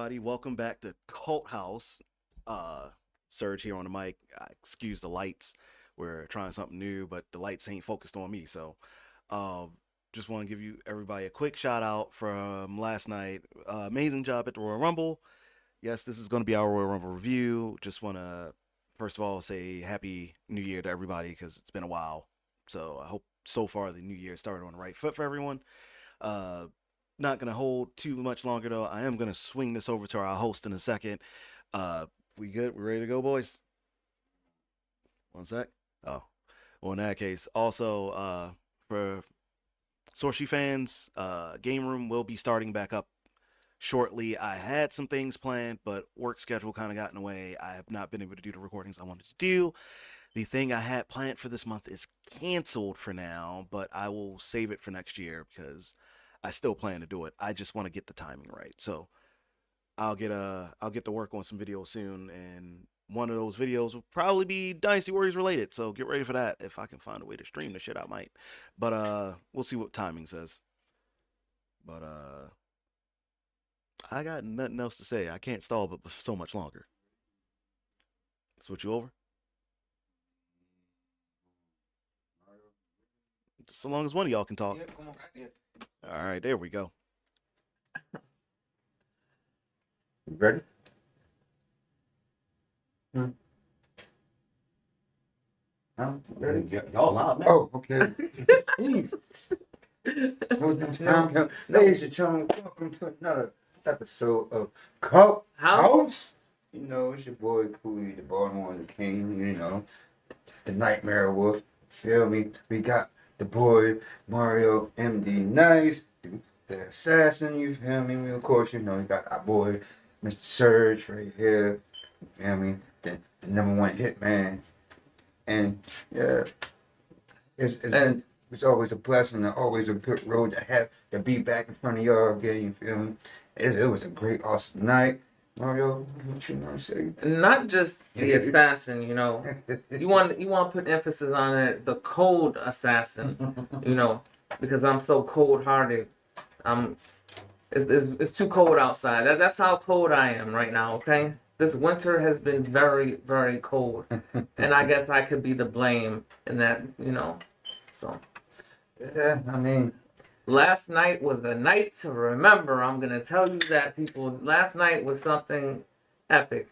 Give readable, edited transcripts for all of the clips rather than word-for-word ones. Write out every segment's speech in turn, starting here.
everybody. Welcome back to Cult House. Uh, Serge here on the mic. Excuse the lights. We're trying something new, but the lights ain't focused on me. So, um, just want to give you everybody a quick shout out from last night. Amazing job at the Royal Rumble. Yes, this is going to be our Royal Rumble review. Just want to first of all say Happy New Year to everybody because it's been a while. So I hope so far the new year started on the right foot for everyone. Uh, Not gonna hold too much longer though. I am gonna swing this over to our host in a second. Uh, we good? We ready to go, boys? One sec. Oh, well, in that case, also for Sorshi fans, Game Room will be starting back up shortly. I had some things planned, but work schedule kind of got in the way. I have not been able to do the recordings I wanted to do. The thing I had planned for this month is canceled for now, but I will save it for next year because I still plan to do it. I just want to get the timing right. So I'll get to work on some videos soon, and one of those videos will probably be Dynasty Warriors related. So get ready for that. If I can find a way to stream the shit, I might. But we'll see what timing says. But I got nothing else to say. I can't stall but so much longer. Switch you over. So long as one of y'all can talk. Yeah, come on. Yeah. All right, there we go. You ready? Ready? Y'all loud now. Oh, okay. Please. Ladies and gentlemen, welcome to another episode of Cult House. You know, it's your boy Colie, the Baltimore King, you know, the Nightmare Wolf. Feel me? We got the boy Mario MD Nice, the assassin, you feel me? Of course, you know, we got our boy Mr. Surge right here, you feel me? The number one hitman. And yeah, it's always a blessing and always a good road to have to be back in front of y'all again, you feel me? It was a great, awesome night. Mario, what you want to say? Not just the assassin, you know. You want to put emphasis on it, the cold assassin, you know, because I'm so cold hearted. It's too cold outside. That's how cold I am right now. Okay, this winter has been very, very cold, and I guess I could be the blame in that, you know. So Yeah, I mean, last night was a night to remember. I'm gonna tell you that, people. Last night was something epic.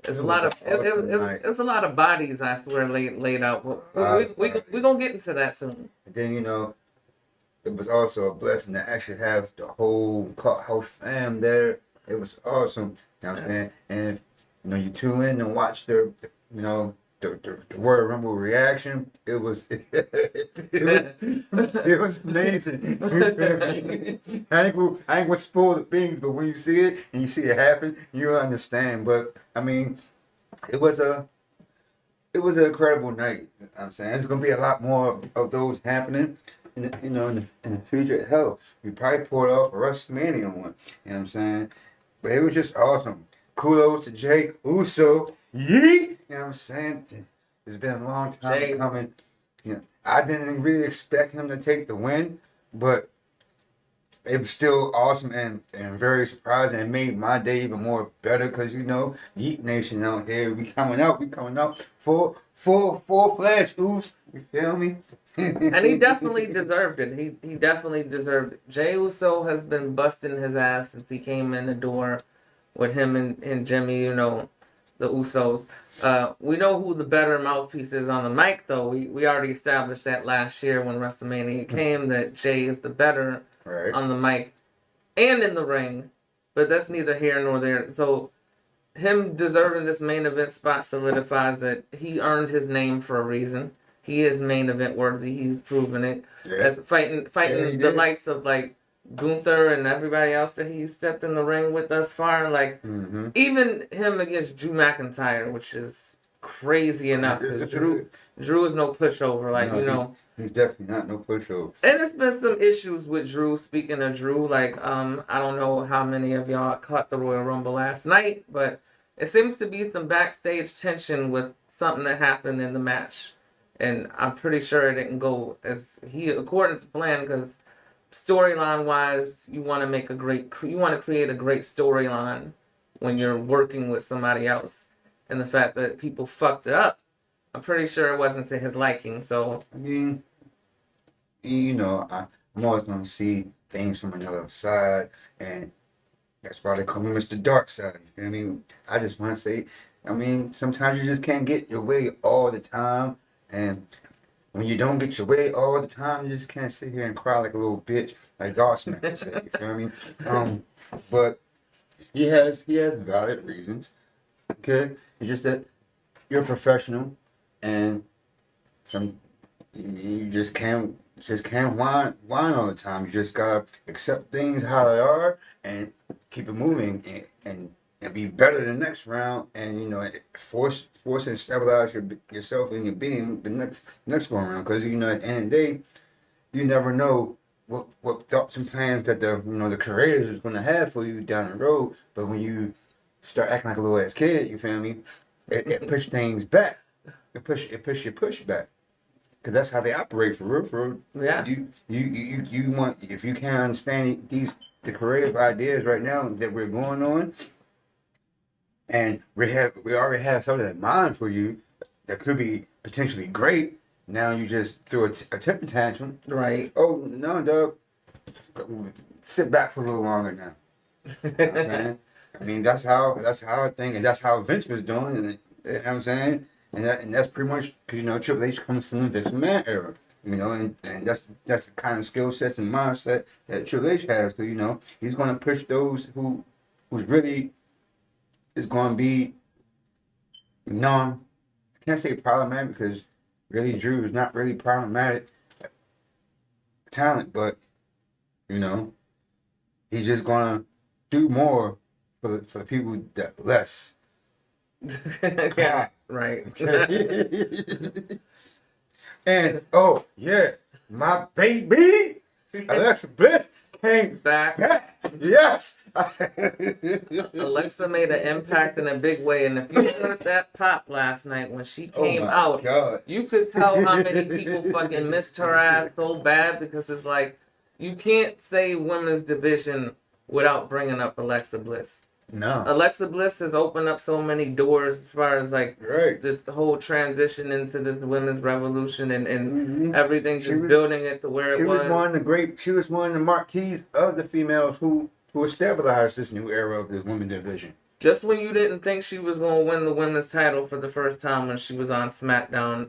There's a lot of it was a lot of bodies, I swear, laid out. We gonna get into that soon. and then, you know, it was also a blessing to actually have the whole Cult House fam there. It was awesome. You know what I'm saying? And if, you know, you tune in and watch you know, the Royal Rumble reaction, it was it was amazing. I ain't gonna spoil the things, but when you see it and you see it happen, you understand. But I mean, it was an incredible night. You know what I'm saying there's gonna be a lot more of those happening. You know, in the future. Hell, we probably pulled off a WrestleMania one. You know what I'm saying? But it was just awesome. Kudos to Jay Uso. Yeet! You know what I'm saying? It's been a long time coming. You know, I didn't really expect him to take the win, but it was still awesome and very surprising. It made my day even more better because, you know, Yeet Nation out here, we coming out full-fledged. Oops, you feel me? And he definitely deserved it. He definitely deserved it. Jey Uso has been busting his ass since he came in the door with him and Jimmy, you know, the Usos. We know who the better mouthpiece is on the mic, though. We already established that last year when WrestleMania came, that Jey is the better on the mic and in the ring. But that's neither here nor there. So him deserving this main event spot solidifies that he earned his name for a reason. He is main event worthy. He's proven it. Yeah. As fighting the likes of like Gunther and everybody else that he stepped in the ring with thus far. Like even him against Drew McIntyre, which is crazy enough because Drew is no pushover. Like, no, you know, he's definitely not no pushover. And there's been some issues with Drew. Speaking of Drew, like I don't know how many of y'all caught the Royal Rumble last night, but it seems to be some backstage tension with something that happened in the match. And I'm pretty sure it didn't go as according to plan, because storyline wise, you want to create a great storyline when you're working with somebody else, and the fact that people fucked it up, I'm pretty sure it wasn't to his liking. So I mean, I'm always gonna see things from another side, and that's why they call me Mr. Dark Side. You feel me? I just want to say, I mean, sometimes you just can't get your way all the time, and when you don't get your way all the time, you just can't sit here and cry like a little bitch, like Godsmack said. You feel me? But he has valid reasons. Okay, it's just that you're a professional, and some you just can't whine all the time. You just gotta accept things how they are and keep it moving and be better the next round, and force and stabilize yourself and your being the next go around, because at the end of the day you never know what thoughts and plans that the creators is gonna have for you down the road. But when you start acting like a little ass kid, you feel me? It push things back. It push your push back. Cause that's how they operate for real. For real. yeah, You want, if you can't understand the creative ideas right now that we're going on, and we already have something in mind for you that could be potentially great. Now you just threw a temper tantrum. right. Oh no, dog! Sit back for a little longer now. You know what I'm saying? I mean, that's how I think, and that's how Vince was doing, and you know what I'm saying? And that's pretty much because Triple H comes from the Vince McMahon era, and that's the kind of skill sets and mindset that Triple H has. So he's going to push those who's really is going to be I can't say problematic, because really Drew is not really problematic talent, but he's just going to do more for the people that less. Yeah, right. And oh yeah, my baby Alexa Bliss came Back. Yes. Alexa made an impact in a big way, and if you heard that pop last night when she came my out, God. you could tell how many people fucking missed her ass so bad, because it's like you can't say women's division without bringing up Alexa Bliss. No. Alexa Bliss has opened up so many doors as far as like Right. this whole transition into this women's revolution and Mhm. everything, just building it to where She it was. She was one of the marquees of the females who established this new era of the women's division. Just when you didn't think she was going to win the women's title for the first time when she was on SmackDown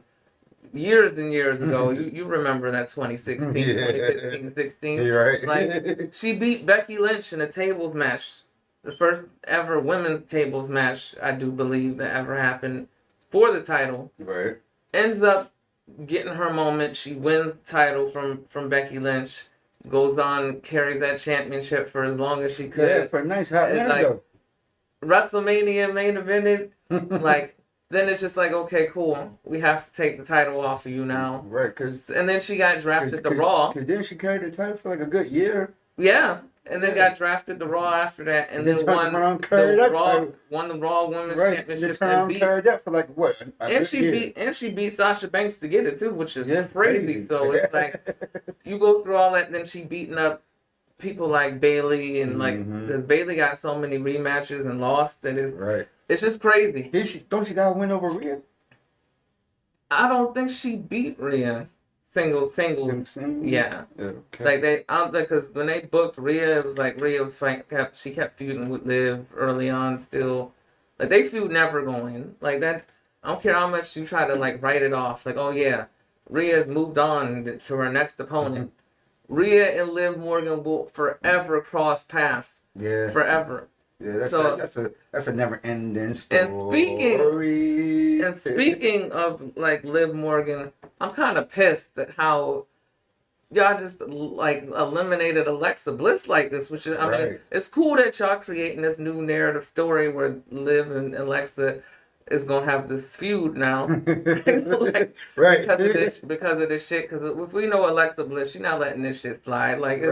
years and years ago. You remember that 2016, Yeah. 2015, 16. You're right. Like, she beat Becky Lynch in a tables match. The first ever women's tables match, I do believe, that ever happened for the title. Right. Ends up getting her moment. She wins the title from Becky Lynch. Goes on, carries that championship for as long as she could. Yeah, for a nice hot minute like, though. WrestleMania main evented. Like, then it's just like, okay, cool. We have to take the title off of you now. Right, because And then she got drafted to Raw. Because then she carried the title for like a good year. Yeah. And then got drafted to Raw after that, and then won the Raw Women's Championship, and carried that for like what? And she beat Sasha Banks to get it too, which is crazy. So it's like you go through all that, then she beating up people like Bailey, and like Bailey got so many rematches and lost that it's just crazy. Don't she got a win over Rhea? I don't think she beat Rhea. Singles. Yeah. Okay. Like because when they booked Rhea, it was like Rhea was she kept feuding with Liv early on still. Like they feud never going. Like that, I don't care how much you try to like write it off. Like, oh yeah, Rhea's moved on to her next opponent. Rhea and Liv Morgan will forever cross paths. Yeah. Forever. Yeah, that's a never ending story. And speaking of like Liv Morgan, I'm kind of pissed at how y'all just like eliminated Alexa Bliss like this, which is, I mean, it's cool that y'all creating this new narrative story where Liv and Alexa is gonna have this feud now, like, because of this shit. Because if we know Alexa Bliss, she's not letting this shit slide. Like,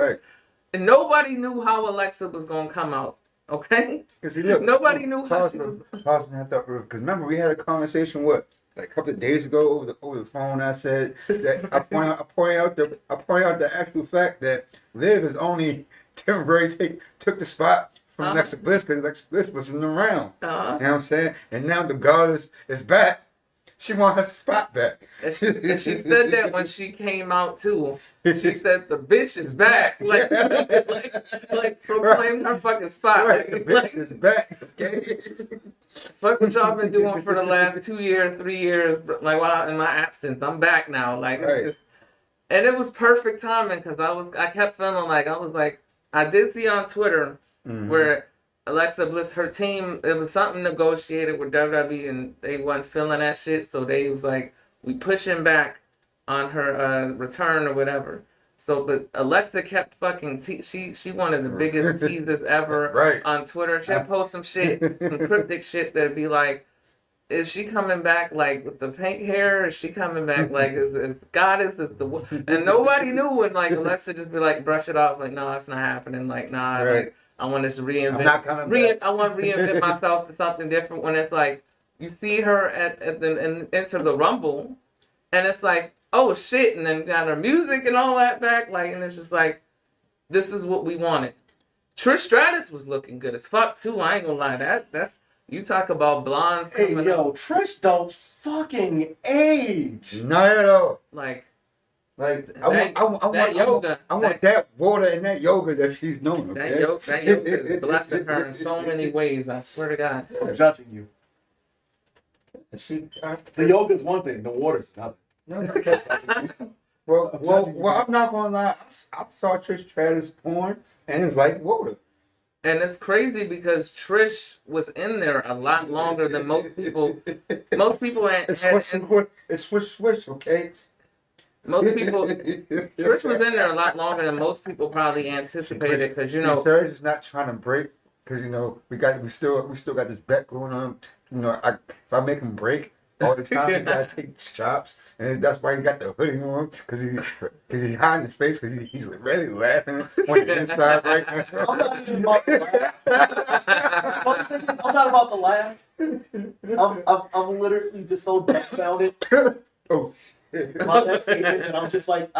and nobody knew how Alexa was gonna come out. Okay, because nobody knew how she was. Because remember we had a conversation like a couple of days ago over the phone. I said that I point out the actual fact that Liv is only temporarily took the spot from Alexa Bliss because Alexa Bliss wasn't around. You know what I'm saying? And now the goddess is back. She want her spot back. And she said that when she came out too. She said the bitch is back. Like proclaimed her fucking spot. Right, the bitch is back. Okay. Fuck what y'all been doing for the last 2 years, 3 years. Like while in my absence, I'm back now. Like, right. and it was perfect timing because I kept feeling like I did see on Twitter where Alexa Bliss, her team, it was something negotiated with WWE and they wasn't feeling that shit. So they was like, we pushing back on her return or whatever. So, but Alexa kept fucking, she one of the biggest teasers ever on Twitter. She'll post some shit, some cryptic shit that'd be like, is she coming back like with the pink hair? Is she coming back like is goddess? Is the and nobody knew, and like Alexa just be like brush it off like no, it's not happening. Like nah, like I want to reinvent. I'm not coming back. I want to reinvent myself to something different. When it's like you see her at the and enter the Rumble, and it's like oh shit, and then got her music and all that back, like and it's just like this is what we wanted. Trish Stratus was looking good as fuck too. I ain't gonna lie, that's. You talk about blondes coming up. Trish don't fucking age. Not at all. Like I want that water and that yoga that she's doing. Okay? That yoga is blessing her in so many ways. I swear to God. I'm judging you. The yoga's one thing. The water's another. Well, I'm not gonna lie. I saw Trish Stratus porn, and it's like water. And it's crazy because Trish was in there a lot longer than most people. Most people It's swish, okay? Most people, Trish was in there a lot longer than most people probably anticipated because Serge is not trying to break because we still got this bet going on. If I make him break all the time, he gotta take chops, and that's why he got the hoodie on because he hiding his face because he's really laughing on the inside right now. I'm not even about to laugh. I'm not about to laugh. I'm literally just so dumbfounded. Oh. About that statement, and I'm just like,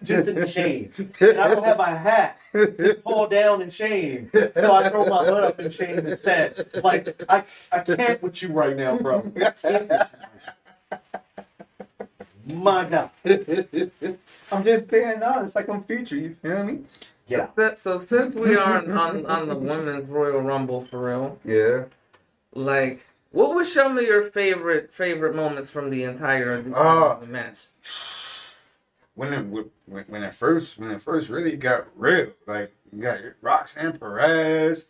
just in shame. And I don't have my hat to pull down in shame, so I throw my hood up in shame instead. Like, I can't with you right now, bro. My God. I'm just being honest, like I'm featured, you feel me? Yeah. So since we are on the women's Royal Rumble for real, yeah, like. What was some of your favorite moments from the entire match? When it first really got real, like you got Roxanne Perez,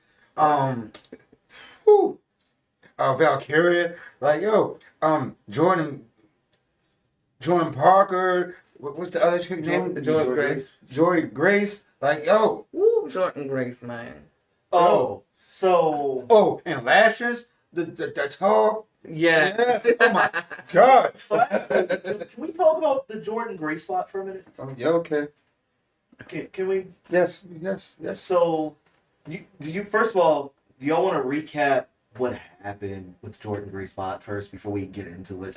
Valkyria, like Jordan Parker, what's the other chick name? Jordan Grace. Joy Grace, like Woo, Jordan Grace, man. Oh, and Lashes. The tall. Yeah. Yes. Oh my God. So can we talk about the Jordan Grace spot for a minute? Yeah. Okay. Can we? Yes. So, first of all, do y'all want to recap what happened with the Jordan Grace spot first before we get into it?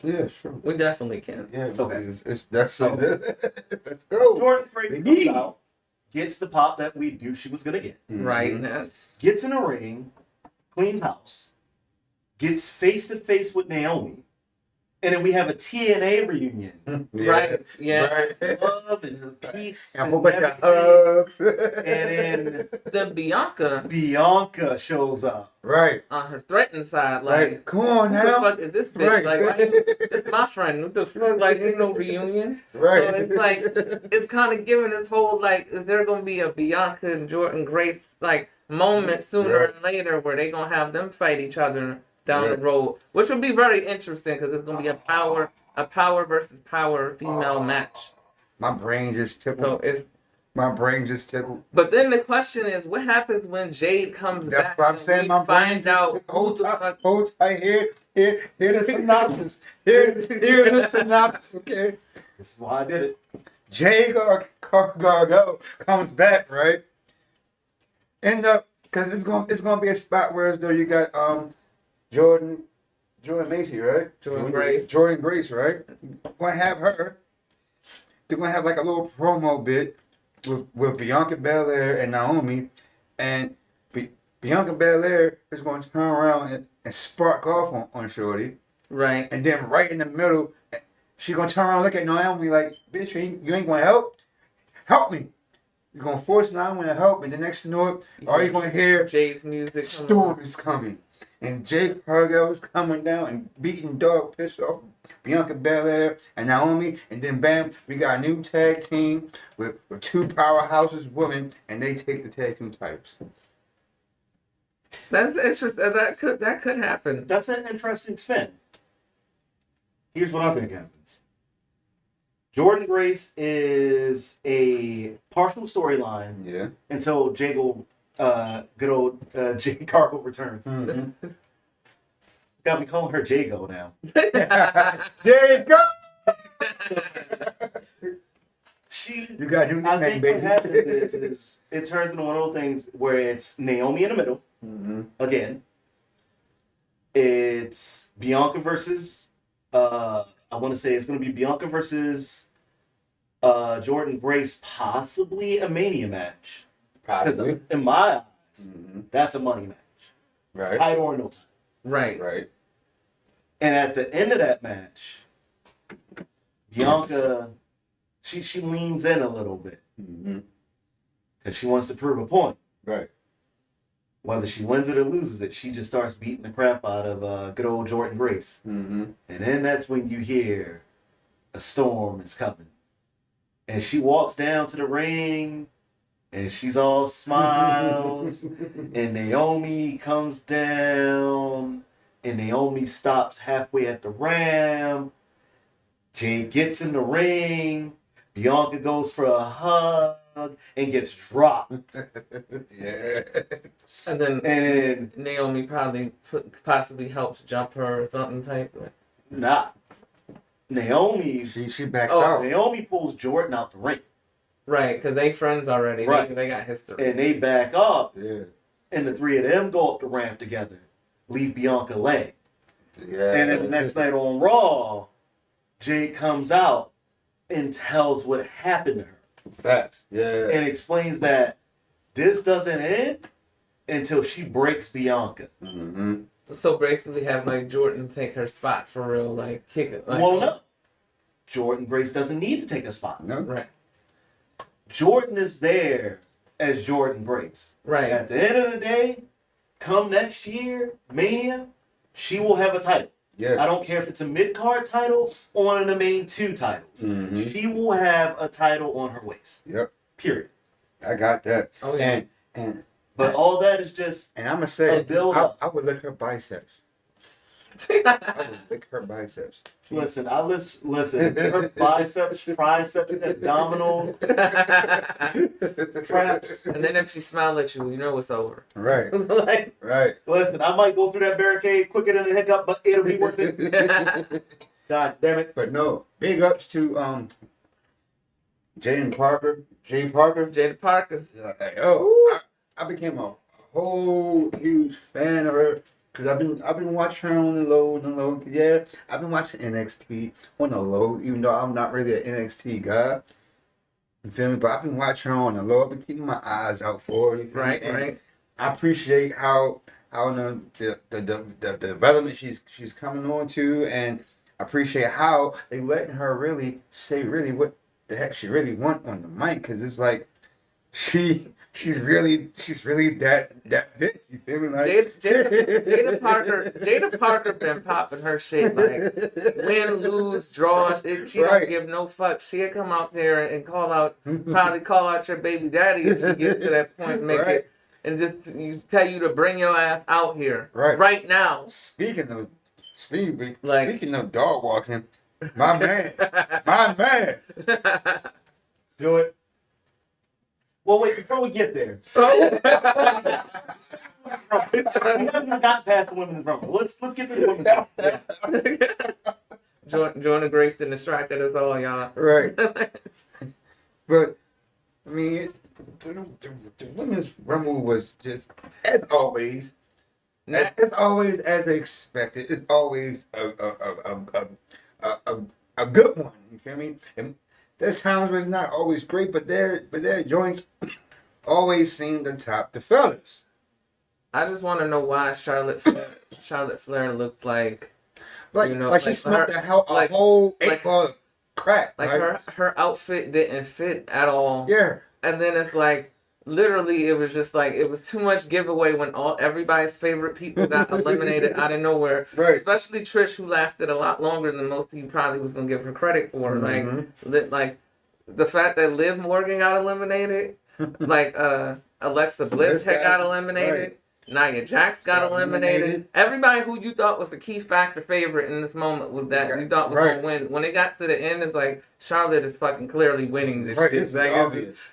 Yeah, sure. We definitely can. Yeah. Okay. That's so. Let's go. Jordan Grace comes out, gets the pop that we knew she was gonna get. Right now. Gets in a ring. Cleans house, gets face to face with Naomi, and then we have a TNA reunion. Yeah. Right? Yeah. Right. Love and peace and a whole bunch of hugs. And then Bianca shows up. Right. On her threatening side, like come on who now. the fuck is this bitch? Right. Like, why this my friend. What the fuck? Like, ain't no reunions. Right. So it's like it's kind of giving this whole like, is there gonna be a Bianca and Jordan Grace like moment sooner than later where they gonna have them fight each other down the road, which would be very interesting because it's gonna be a power versus power female match. My brain just tickled. But then the question is, what happens when Jade comes back? That's what I'm saying. My brain just tickled. Hold tight. Here the synopsis. Here the synopsis. Okay. This is why I did it. Jade Gargano comes back, right? End up because it's gonna be a spot where as though you got Jordan Jordan Macy, right? Jordan Grace. Jordan Grace, right? Gonna have her. They're gonna have like a little promo bit with Bianca Belair and Naomi, and Bianca Belair is going to turn around and spark off on Shorty, Right. and then right in the middle, she's gonna turn around and look at Naomi like, "Bitch, you ain't gonna help? Help me!" You're gonna force Naomi to help, and the next thing you know it, all you're gonna hear, Jay's music. Storm is coming. And Jake Hargell is coming down and beating dog pissed off Bianca Belair and Naomi. And then bam, we got a new tag team with two powerhouses women, and they take the tag team titles. That's interesting. That could happen. That's an interesting spin. Here's what I think happens. Jordan Grace is a partial storyline Yeah. until good old Jay Cargill returns. Mm-hmm. Got me calling her Jago now. There you go. You got your I nickname, think what baby. happens is it turns into one of those things where it's Naomi in the middle again. It's Bianca versus I want to say it's going to be Bianca versus Jordan Grace, possibly a Mania match. Possibly. In my eyes, that's a money match. Right. Title or no title. Right. Right. And at the end of that match, Bianca, she leans in a little bit because she wants to prove a point. Right. Whether she wins it or loses it, she just starts beating the crap out of good old Jordan Grace. And then that's when you hear a storm is coming. And she walks down to the ring, and she's all smiles. And Naomi comes down, and Naomi stops halfway at the ramp. Jay gets in the ring. Bianca goes for a hug and gets dropped. Yeah. And then And Naomi probably possibly helps jump her or something type. nah, Naomi She backed Oh. out. Naomi pulls Jordan out the ring. Right, because they friends already. Right. They got history. And they back up, Yeah. and the three of them go up the ramp together, leave Bianca laying. Yeah. And then the next night on Raw, Jade comes out and tells what happened to her. Facts. Yeah. And explains that this doesn't end until she breaks Bianca. So basically, have like Jordan take her spot for real, like kick it. Like, Well, no. Jordan Grace doesn't need to take a spot. No. Right. Jordan is there as Jordan Grace. Right. At the end of the day, come next year, Mania, she will have a title. Yeah. I don't care if it's a mid-card title or one of the main two titles. She will have a title on her waist. Yep. Period. I got that. Oh yeah. But all that is just And I'm gonna say, a build-up. I would lick her biceps. I would lick her biceps. Listen, her biceps, triceps, abdominal traps. And then if she smiled at you, you know it's over. Right. Like, Right. Listen, I might go through that barricade quicker than a hiccup, but it'll be worth it. God damn it. But no, big ups to Jay Parker. Jada Parker. Like, I became a whole huge fan of her because I've been watching her on the low. Yeah, I've been watching NXT on the low, even though I'm not really an NXT guy. You feel me? But I've been watching her on the low. I've been keeping my eyes out for her. You feel me? Right. And Right. I appreciate how the development she's coming on to, and I appreciate how they letting her really say really what the heck she really want on the mic, because it's like she's really that bitch. You feel me? Like Jada Parker been popping her shit like win, lose, draw. She don't give no fucks. She'll come out there and probably call out your baby daddy if she gets to that point, and make it, and just tell you to bring your ass out here right now. Speaking of dog walking, my man. Do it. Well, wait, before we get there. Oh. We haven't even gotten past the women's rumble. Let's get to the women's rumble. Jordan Grayson distracted us all, y'all. Right. But, I mean, the women's rumble was just, as always, It's always as expected. It's always a good one. You feel me? And there's times where it's not always great, but their joints always seem to top the fellas. I just want to know why Charlotte Flair looked like, Like, you know, like she smoked a whole eight like ball of crack. like her outfit didn't fit at all. Yeah. And then it's like literally it was just like it was too much giveaway when everybody's favorite people got eliminated out of nowhere. Right. Especially Trish, who lasted a lot longer than most of you probably was gonna give her credit for. Like the fact that Liv Morgan got eliminated, like Alexa Bliss had got eliminated. Right. Nia Jax got eliminated. Everybody who you thought was a key factor favorite in this moment was that you thought was going to win. When it got to the end, it's like Charlotte is fucking clearly winning this shit. It's obvious.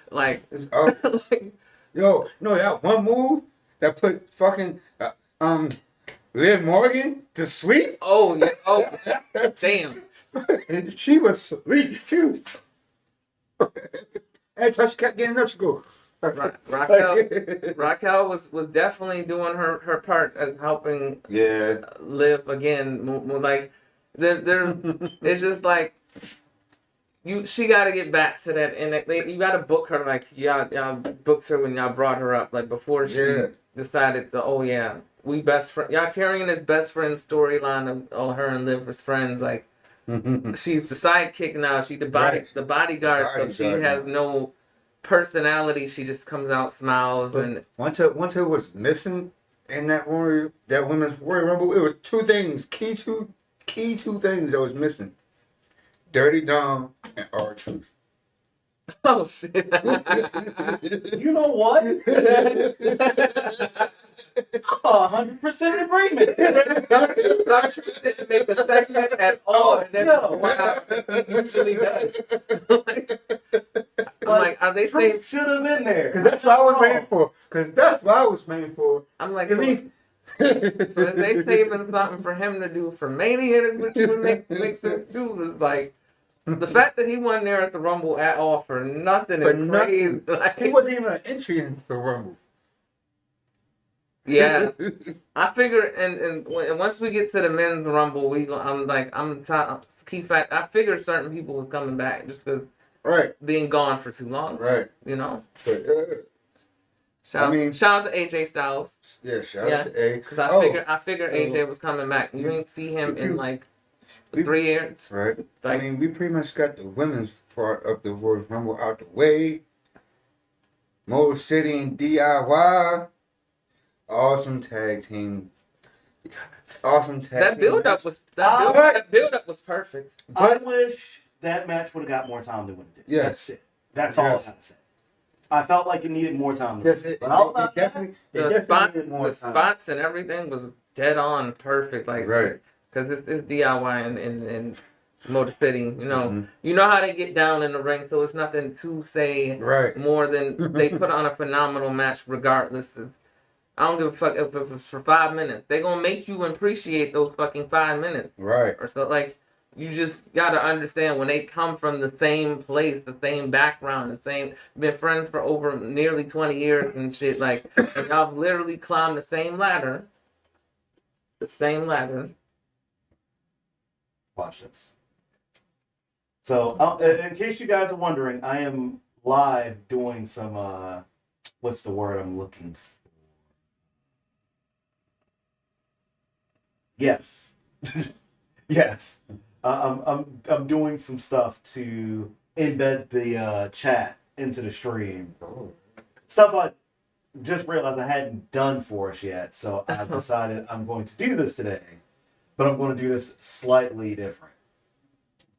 It's obvious. Yo, no, that one move that put fucking Liv Morgan to sleep. Oh yeah. Oh damn. She was asleep. She was. Every time she kept getting up, she go. Raquel was definitely doing her part as helping Liv again. Like there it's just like she got to get back to that, and you got to book her like y'all booked her when y'all brought her up, like before she decided to we best friend, y'all carrying this best friend storyline of her and Liv as friends, like she's the sidekick now, she the bodyguard, so she has no personality. She just comes out, smiles, but and once it was missing in that women's Royal Rumble, it was two things, key two things that was missing: Dirty Dom and R-Truth. Oh shit! You know what? I'm 100% agreement. R-Truth didn't make the segment at all, and that's why he usually does. I'm like, are they saying should have been there? Because that's what I was waiting for. I'm like, so is they saving something for him to do for Mania, which would make sense too? Is like the fact that he wasn't there at the Rumble at all for nothing is crazy. Like, he wasn't even an entry into the Rumble. Yeah, I figure, and once we get to the men's Rumble, I'm key fact. I figured certain people was coming back just because. Right. Being gone for too long. Right. You know? Shout out to AJ Styles. Yeah, shout out to A. Because I figured AJ was coming back. You didn't see him in 3 years. Right. Like, we pretty much got the women's part of the Royal Rumble out the way. Motor City and DIY. Awesome tag team. That build up was perfect. I wish that match would have got more time than what it did. Yes. That's it. That's all I gotta say. I felt like it needed more time. It definitely needed more time. Spots and everything was dead on perfect. Like, right. Because it's DIY and Motor City. You know, you know how they get down in the ring, so it's nothing to say more than they put on a phenomenal match regardless of. I don't give a fuck if it's for 5 minutes. They're gonna make you appreciate those fucking 5 minutes. Right. Or so like. You just gotta understand when they come from the same place, the same background, been friends for over nearly 20 years and shit. Like, and y'all literally climbed the same ladder. Watch this. So, in case you guys are wondering, I am live doing some. What's the word I'm looking for? Yes. Yes. I'm doing some stuff to embed the chat into the stream. Stuff I just realized I hadn't done for us yet, so I've decided I'm going to do this today, but I'm going to do this slightly different.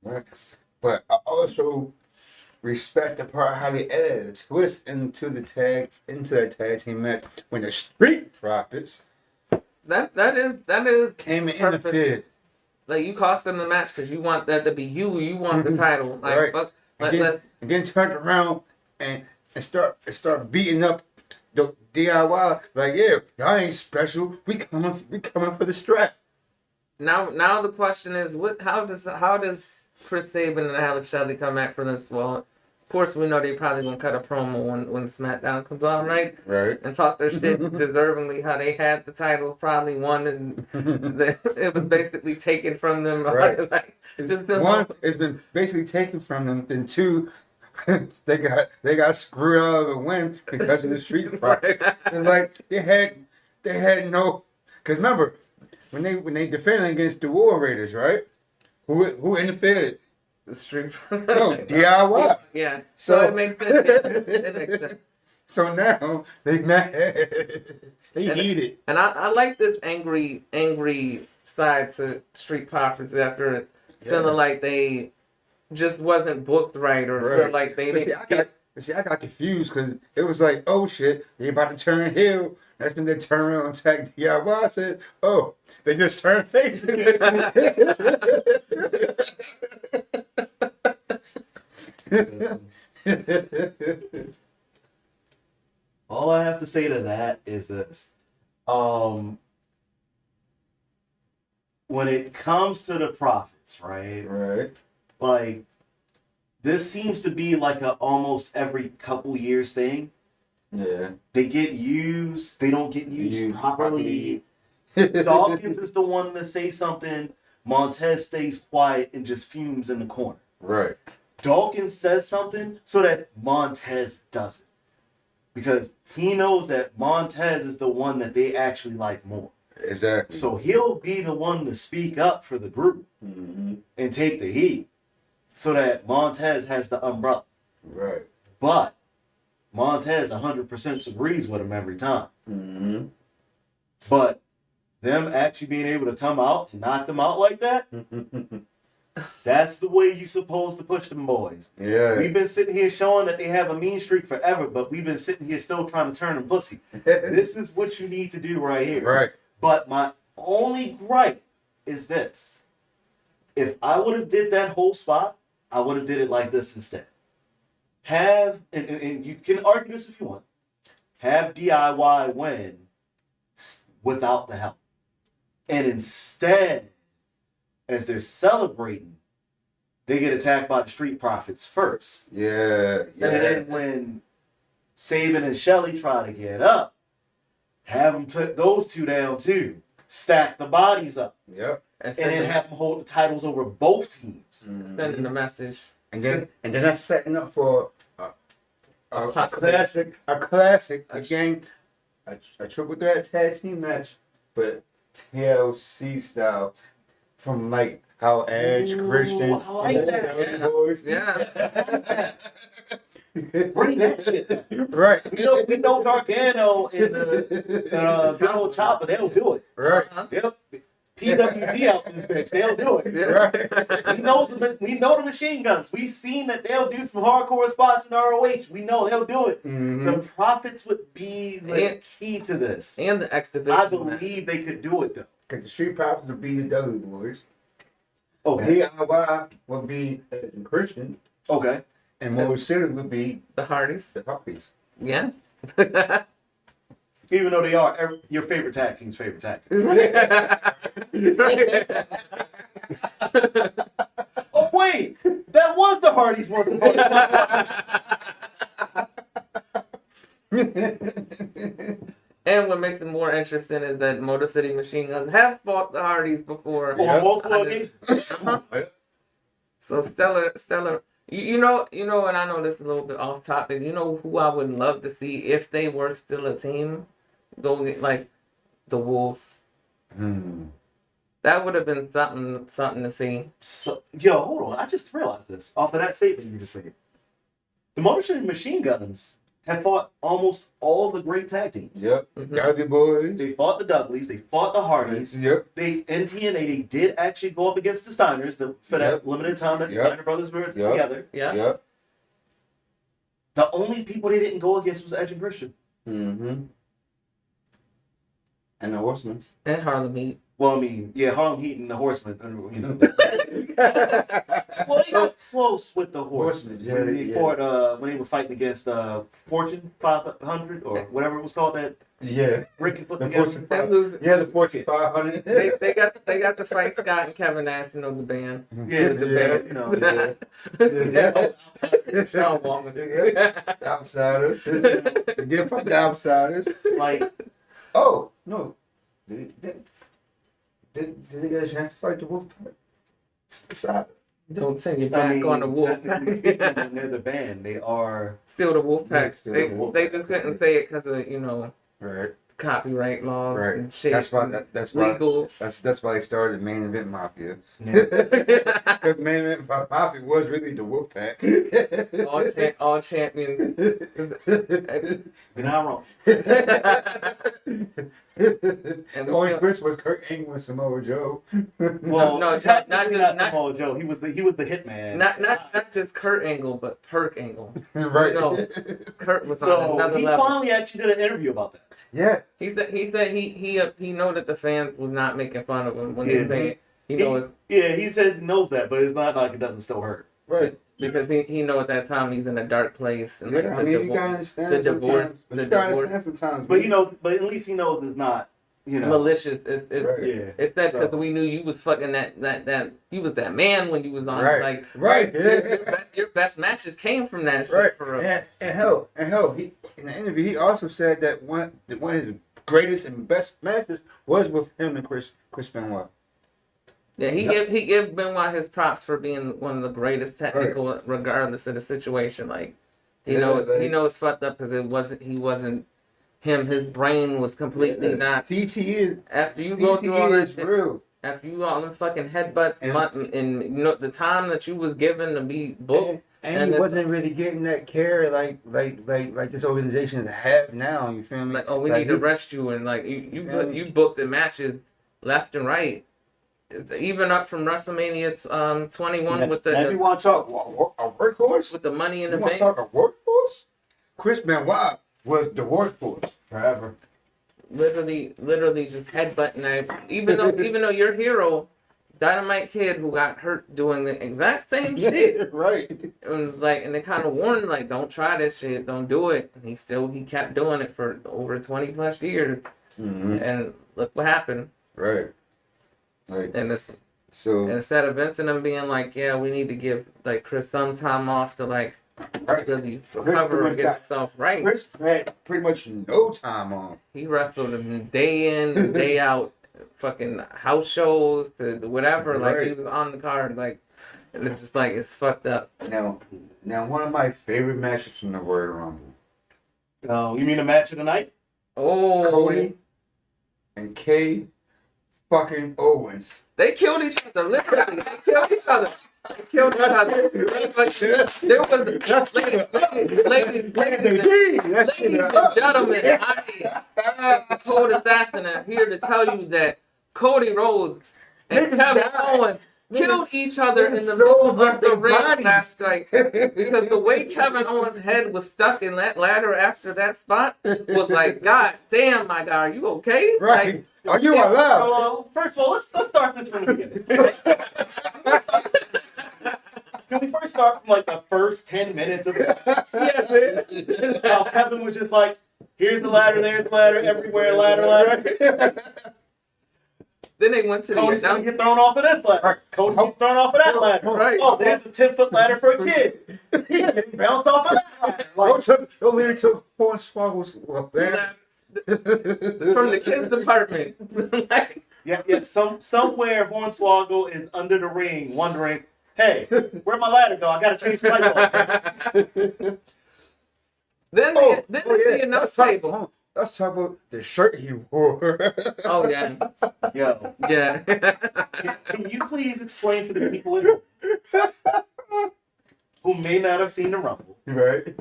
Right. But I also respect the part how they added a twist into that tag team match when the Street Profits that is came in the pit. Like, you cost them the match because you want that to be you. You want the title. Like, right. And then turn around and start beating up the DIY. Like, yeah, y'all ain't special. We coming for the strap. Now the question is, how does Chris Sabin and Alex Shelley come back from this? Well, course, we know they probably gonna cut a promo when SmackDown comes on, right? Right. And talk their shit deservingly how they had the title, probably won, and it was basically taken from them. Right. Like, just the One, it's been basically taken from them. Then two, they got screwed out of the win because of the street profits. It's like they had no. Because remember, when they defended against the War Raiders, right? Who interfered? the street. No, DIY. Yeah. So So it makes sense. Yeah. It makes sense. So now they mad. They And- eat it. And I like this angry side to Street Profits after feeling like they just wasn't booked right or feel like they But didn't. I got confused because it was like, oh shit, they about to turn heel. That's when they turn around and attack DIY. I said, oh, they just turned face again. All I have to say to that is this. When it comes to the profits, right? Right. Like, this seems to be like a almost every couple years thing. Yeah. They get used, they don't get used Used properly. Dawkins is the one to say something. Montez stays quiet and just fumes in the corner. Right. Dawkins says something so that Montez doesn't. Because he knows that Montez is the one that they actually like more. Exactly. So he'll be the one to speak up for the group and take the heat so that Montez has the umbrella. Right. But Montez 100% agrees with him every time. Mm-hmm. But them actually being able to come out and knock them out like that, that's the way you're supposed to push them boys. Yeah. We've been sitting here showing that they have a mean streak forever, but we've been sitting here still trying to turn them pussy. This is what you need to do right here. Right. But my only gripe is this. If I would have did that whole spot, I would have did it like this instead. And you can argue this if you want, have DIY win without the help. And instead, as they're celebrating, they get attacked by the Street Profits first. Yeah. And then when Saban and Shelly try to get up, have them put those two down too. Stack the bodies up. Yep. And then have them hold the titles over both teams. Sending the message. And then that's setting up for a classic. classic, a game, a triple threat tag team match, but TLC style, from like how Edge, Christian, I like that. and the boys. Yeah. Bring that shit back. Right. We know Gargano and the General Chopper, they'll do it. Right. Yep. PWG out this bitch, they'll do it. Right. We know the machine guns. We've seen that they'll do some hardcore spots in ROH. We know they'll do it. Mm-hmm. The Profits would be the key to this. And the X Division. I believe they could do it though. Because the Street Profits would be the Dudley Boys. Okay. DIY would be Edge and Christian. Okay. And Motor City would be The Hardys. the Puppies. Yeah. Even though they are your favorite tag team's favorite tag team. Oh wait, that was the Hardys once upon a time. And what makes it more interesting is that Motor City Machine Guns have fought the Hardys before. On multiple occasions. Uh-huh. So Stellar. You know, and I know this is a little bit off topic. You know who I would love to see if they were still a team? Go get, like the Wolves. That would have been something to see. So, yo, hold on. I just realized this off of that statement you just made. The Motor City Machine Guns have fought almost all the great tag teams. Yep. Mm-hmm. Dudley Boys. They fought the Dudleys. They fought the Hardys. Yep. They in TNA they did actually go up against the Steiners for that limited time that the Steiner brothers were together. Yeah. Yep. The only people they didn't go against was Edge and Christian. Mm-hmm. And the Horsemen. And Harlem Heat. Well, I mean, yeah, Harlem Heat and the Horsemen, you know. Well, they got close with the Horsemen when they fought, when they were fighting against Fortune 500 or whatever it was called that Yeah. Ricky put The together. Fortune They 500. lose. Yeah, the Fortune 500. They got to fight Scott and Kevin Nash, you know, the band. Yeah, The yeah, band. you know. Yeah. Sean Waltman. The Outsiders. The gift from the Outsiders. Like, Oh, no. Did they get a chance to fight the Wolfpack? Side. Don't turn your back on the technically speaking, Wolfpack. when they're the band, they are. Still the Wolfpack. Yeah, still They the Wolfpack. they just couldn't say it because of, you know, Right. copyright laws Right. and shit. That's why. That's why. Legal. That's why they started Main Event Mafia. Yeah. Because Main Event Mafia was really the Wolfpack. all champions. You're not wrong. And we Only feel- Chris was Kurt Angle and Samoa Joe. Well, no, technically not- not Samoa Joe. He was the hitman. not just Kurt Angle, but Perk Angle. Right. No, Kurt was on So another he level. finally actually did an interview about that. Yeah. He said he know that the fans was not making fun of him when Yeah. they say it. He knows Yeah, he says he knows that, but it's not like it doesn't still hurt. Right. because he know at that time he's in a dark place. And Yeah, I mean, you gotta understand the divorce- sometimes. But the you gotta divorce- understand sometimes. But but at least he knows it's not, malicious. It's Right. Yeah. it's that because So- we knew you was fucking that you was that man when you was on Right. like Right. your best matches came from that shit Right. for real. And hell, he in the interview he also said that one of his greatest and best matches was with him and Chris Benoit. Yeah, he give Benoit his props for being one of the greatest technical, regardless of the situation. Like he knows fucked up because he wasn't him. His brain was completely not. CTE. After you go through all CTE that is shit, real. after you all them fucking headbutts And- and you know the time that you was given to be booked. And he wasn't really getting that care like this organization have now. You feel me? Like, oh, we need to rest you, and like you booked the matches left and right. It's even up from WrestleMania 21 with Now, if you want to talk a workhorse, with the Money in the you want Bank. to talk a workhorse? Chris Benoit was the workhorse forever. Literally just headbutting that. Even though your hero, Dynamite Kid, who got hurt doing the exact same shit, Right. and they kind of warned like, don't try this shit, don't do it. And he kept doing it for over 20 plus years, and look what happened. Right. Like, And so instead of Vince and them being like, yeah, we need to give like Chris some time off to like right. really recover and get himself right. Chris had pretty much no time on. He wrestled him day in and day out, fucking house shows to whatever. Like he Right. was on the card, like, and it's just like it's fucked up. Now one of my favorite matches from the Royal Rumble. Oh, you mean the match of the night? Oh, Colie and Kay fucking Owens. they killed each other. Literally, they killed each other. They killed each other. There was ladies and gentlemen, I am Cold Assassin here to tell you that Cody Rhodes and Niggas Kevin died. Owens killed Niggas- each other in the niggas middle rose of up the their ring bodies. last night because the way Kevin Owens' head was stuck in that ladder after that spot was like, God damn, my guy, are you okay? Right. Are you yeah. alive? First of all, let's start this from the beginning. Can we first start from like the first 10 minutes of it? Like, yeah, man. How Kevin was just like, here's the ladder, there's the ladder, everywhere, ladder. Then they went to Cody's the gonna get thrown off of this ladder. Cody's getting thrown off of that ladder. Right. Oh, there's a 10-foot ladder for a kid. He's getting bounced off of that ladder. Like, Don't literally took Hornswoggle's there. from the kids' department. Like, yeah. Somewhere Hornswoggle is under the ring, wondering, "Hey, where'd my ladder go? I gotta change the light. then the announce table. Let's talk about the shirt he wore. Oh yeah, Yo, yeah. can you please explain for the people at home who may not have seen the Rumble Right.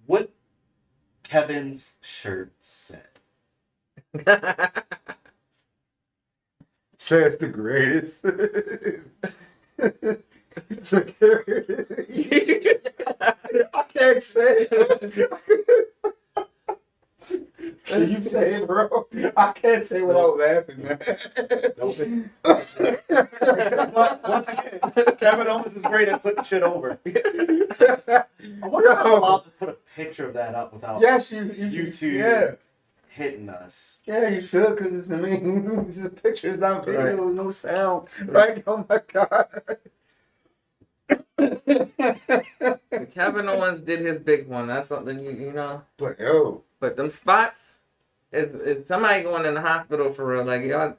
what Kevin's shirt said? Says the greatest. I can't say it. Can you say it, bro? I can't say without laughing, man. Once again, Kevin Owens is great at putting shit over. I wonder if I'm allowed to put a picture of that up without Yes, you YouTube yeah. hitting us. Yeah, you should, because, I mean, it's a picture, it's not video, Right. no sound. Like, oh my God. Kevin Owens did his big one. That's something you know. But, yo. But them spots is somebody going in the hospital for real. Like y'all,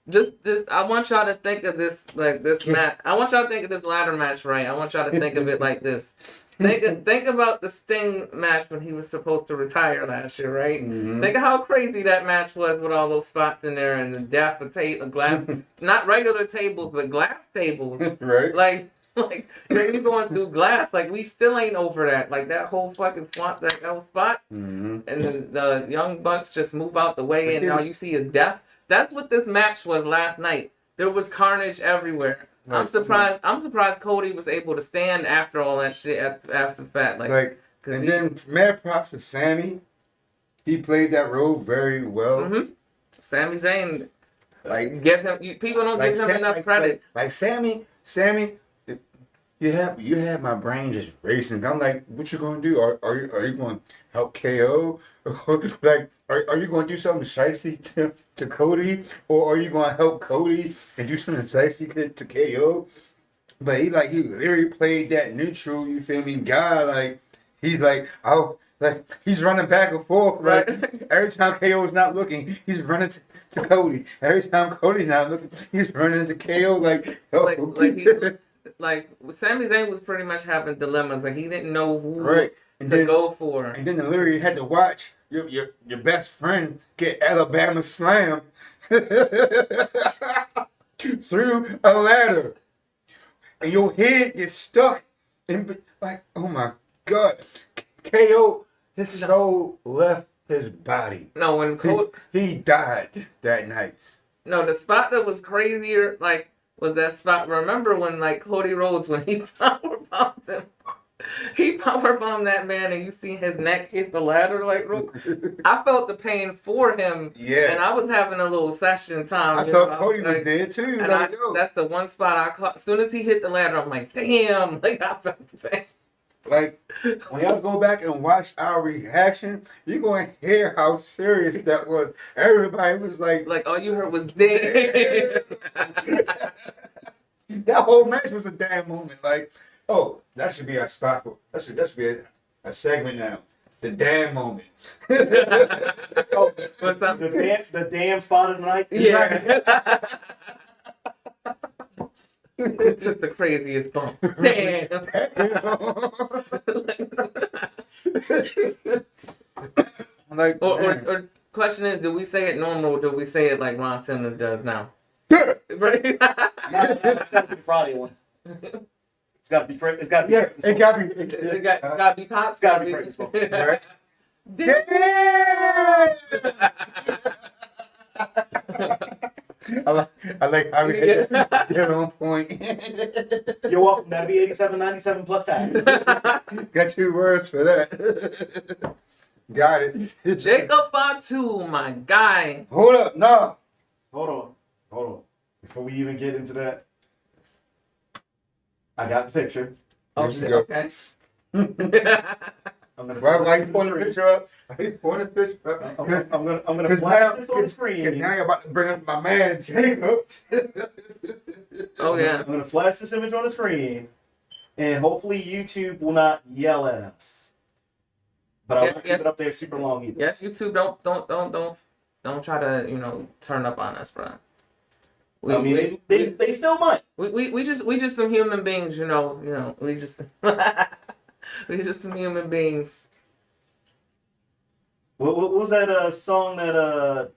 just I want y'all to think of this like this match. I want y'all to think of this ladder match, right? I want y'all to think of it like this. Think about the Sting match when he was supposed to retire last year, right? Mm-hmm. Think of how crazy that match was with all those spots in there and the depth of glass, not regular tables, but glass tables. Right. Like you going through glass. Like we still ain't over that. Like that whole fucking spot, that whole spot. Mm-hmm. And then the Young Bucks just move out the way, and all you see is death. That's what this match was last night. There was carnage everywhere. I'm surprised Colie was able to stand after all that shit after the fact. And then mad props to Sammy. He played that role very well. Mm-hmm. Sami Zayn, Like give him. People don't give him enough credit. Like Sammy. You have my brain just racing. I'm like, what you gonna do? Are you going to help KO? Like, are you going to do something shicey to Cody, or are you going to help Cody and do something shicey to KO? But he literally played that neutral. You feel me, guy? Like he's he's running back and forth. Like Right. every time KO is not looking, he's running to Cody. Every time Cody's not looking, he's running to KO. Like Sami Zayn was pretty much having dilemmas. Like he didn't know who Right. to go for. And then literally had to watch your best friend get Alabama slammed through a ladder. And your head gets stuck in, like, oh my God. KO, his soul left his body. No, when He died that night. No, the spot that was crazier, was that spot. Remember when, Cody Rhodes, when he powerbombed him? He powerbombed that man and you see his neck hit the ladder, I felt the pain for him. Yeah. And I was having a little session time. I thought Cody was dead too. And that's the one spot I caught. As soon as he hit the ladder, I'm like, damn. I felt the pain. When y'all go back and watch our reaction, you're going to hear how serious that was. Everybody was like all you heard was damn. That whole match was a damn moment. Oh, that should be a spot for. That should be a segment now. The damn moment. What's up? The damn spot of the night. Yeah. Who took the craziest bump? Damn. Or question is, do we say it normal or do we say it like Ron Simmons does now? Right? It's got to be the Friday one. It's got to be. It's got to be. It got me. It got to be pops. It's got to be Prince. Right? Damn. I like how we hit that on point. You're welcome. That'll be 87.97 plus tax. Got 2 words for that. Got it. Jacob Fatu, my guy. Hold up, no. Hold on. Before we even get into that, I got the picture. Oh, Here we shit. go. Okay. Why you pulling the picture up? I'm gonna flash this on the screen. Because now you're about to bring up my man Jacob. Oh yeah. I'm gonna flash this image on the screen, and hopefully YouTube will not yell at us. But I won't keep it up there super long either. Yes, YouTube don't try to turn up on us, bro. They still might. We just some human beings, we just we just some human beings. What was that song that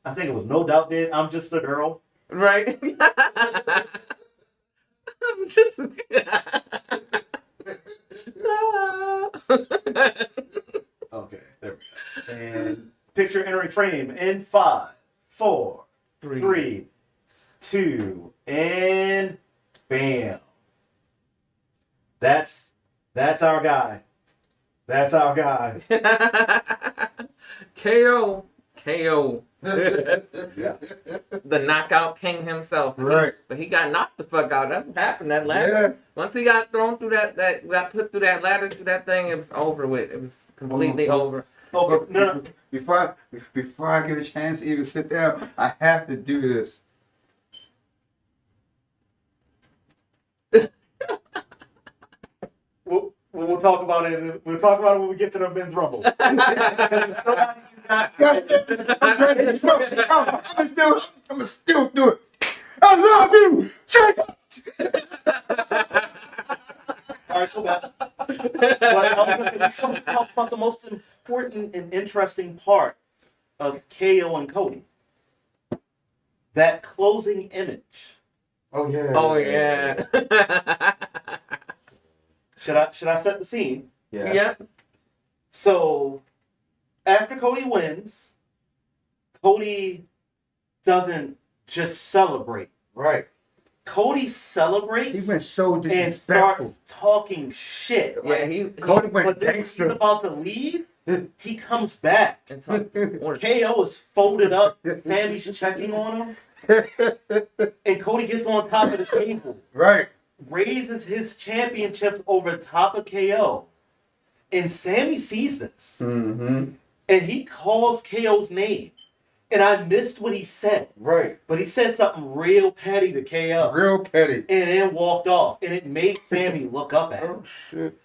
I think it was No Doubt did? I'm Just a Girl. Right. I'm just Okay, there we go. And picture entering frame in 5, 4, 3, 2, and bam. That's our guy. That's our guy. KO. KO. Yeah. The knockout king himself. Right. But he got knocked the fuck out. That's what happened. That ladder. Yeah. Once he got thrown through that got put through that ladder through that thing, it was over with. It was completely over. Okay, no. Before I get a chance to even sit down, I have to do this. We'll talk about it. We'll talk about it when we get to the men's rumble. I'm ready. I'm still do it. I love you. All right, so that. But let's talk about the most important and interesting part of KO and Cody. That closing image. Oh yeah. Oh yeah. Should I set the scene? Yeah. Yep. So after Cody wins, Cody doesn't just celebrate. Right. Cody celebrates He went so and disrespectful. starts talking shit. Yeah, he Cody went But then when he's gangster. about to leave, he comes back. it's or KO is folded up. Sammy's checking on him. And Cody gets on top of the table, Right. raises his championship over top of KO. And Sammy sees this. Mm-hmm. And he calls KO's name. And I missed what he said. Right. But he said something real petty to KO. Real petty. And then walked off. And it made Sammy look up at him. Oh shit.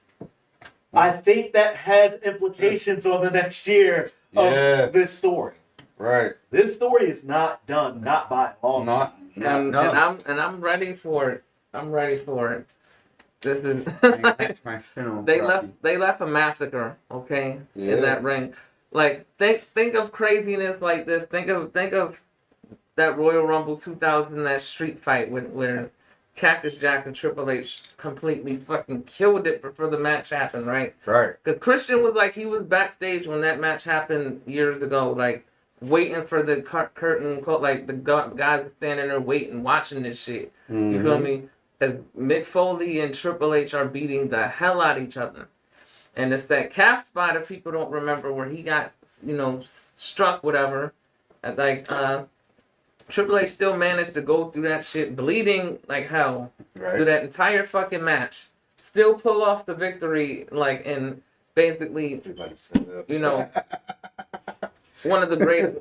I think that has implications on the next year of Yeah. this story. Right. This story is not done, not by a long shot. and I'm ready for it. I'm ready for it. This is they left a massacre, okay, in that ring. Like think of craziness like this. Think of that Royal Rumble 2000, that street fight where Cactus Jack and Triple H completely fucking killed it before the match happened, right? Right. Because Christian was like, he was backstage when that match happened years ago, like waiting for the curtain, like the guys standing there waiting, watching this shit. You feel me? As Mick Foley and Triple H are beating the hell out of each other. And it's that calf spot, if people don't remember, where he got, struck, whatever. And like, Triple H still managed to go through that shit bleeding like hell through that entire fucking match. Still pull off the victory, like, and basically, one of the great,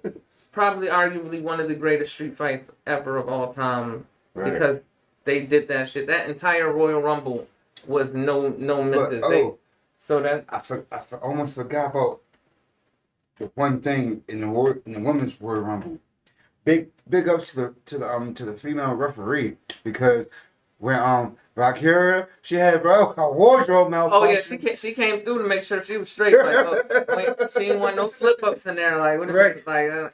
probably arguably one of the greatest street fights ever of all time. Right. Because they did that shit. That entire Royal Rumble was no misses. I almost forgot about the one thing in the women's Royal Rumble. Big ups to the female referee, because when Valkyria, she had a wardrobe malfunction. Oh yeah, she came through to make sure she was straight. Like, she didn't want no slip ups in there. Like,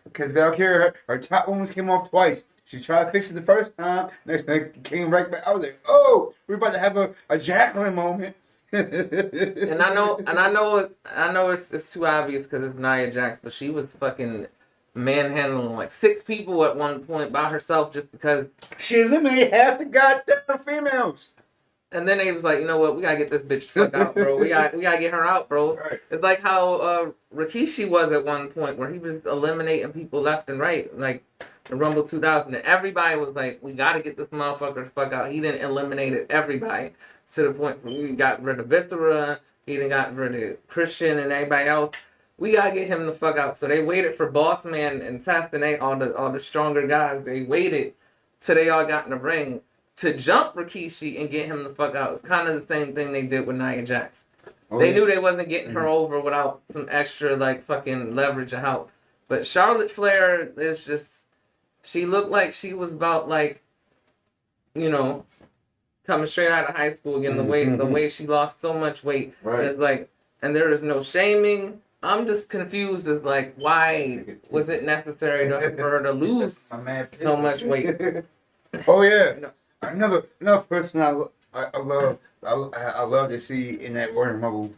Because Valkyria, her top wounds came off twice. She tried to fix it the first time. Next thing it came right back. I was like, oh, we're about to have a Jacqueline moment. and I know it's too obvious because it's Nia Jax, but she was fucking manhandling like 6 people at one point by herself just because she eliminated half the goddamn females. And then they was like, you know what, we gotta get this bitch fuck out, bro. We gotta get her out, bro. Right. It's like how Rikishi was at one point where he was eliminating people left and right, like the Rumble 2000, and everybody was like, we gotta get this motherfucker the fuck out. He didn't eliminate everybody to the point where we got rid of Viscera, he didn't got rid of Christian and everybody else. We gotta get him the fuck out. So they waited for Boss Man and Test and all the stronger guys. They waited till they all got in the ring to jump Rikishi and get him the fuck out. It's kind of the same thing they did with Nia Jax. They knew they wasn't getting her over without some extra like fucking leverage or help. But Charlotte Flair is just, she looked like she was about like, coming straight out of high school again. The way she lost so much weight. Right. It's like, and there is no shaming. I'm just confused as like, why was it necessary for her to lose so much weight? Oh yeah, another person I love to see in that Royal Rumble.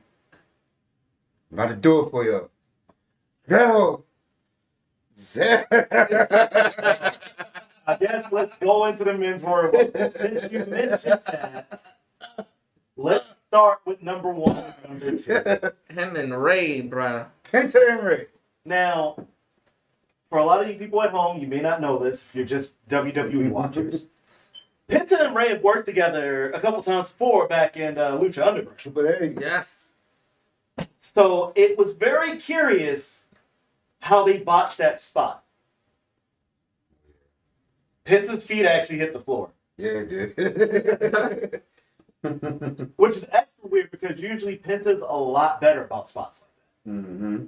I'm about to do it for you, girl. I guess let's go into the men's Royal Rumble. Since you mentioned that, let's start with number 1. Number two. Him and Ray, bruh. Penta and Ray. Now, for a lot of you people at home, you may not know this if you're just WWE watchers. Penta and Ray have worked together a couple times before back in Lucha Underground. Triple A. Yes. So it was very curious how they botched that spot. Penta's feet actually hit the floor. Yeah, it did. Which is extra weird because usually Penta's a lot better about spots like that. Mm-hmm.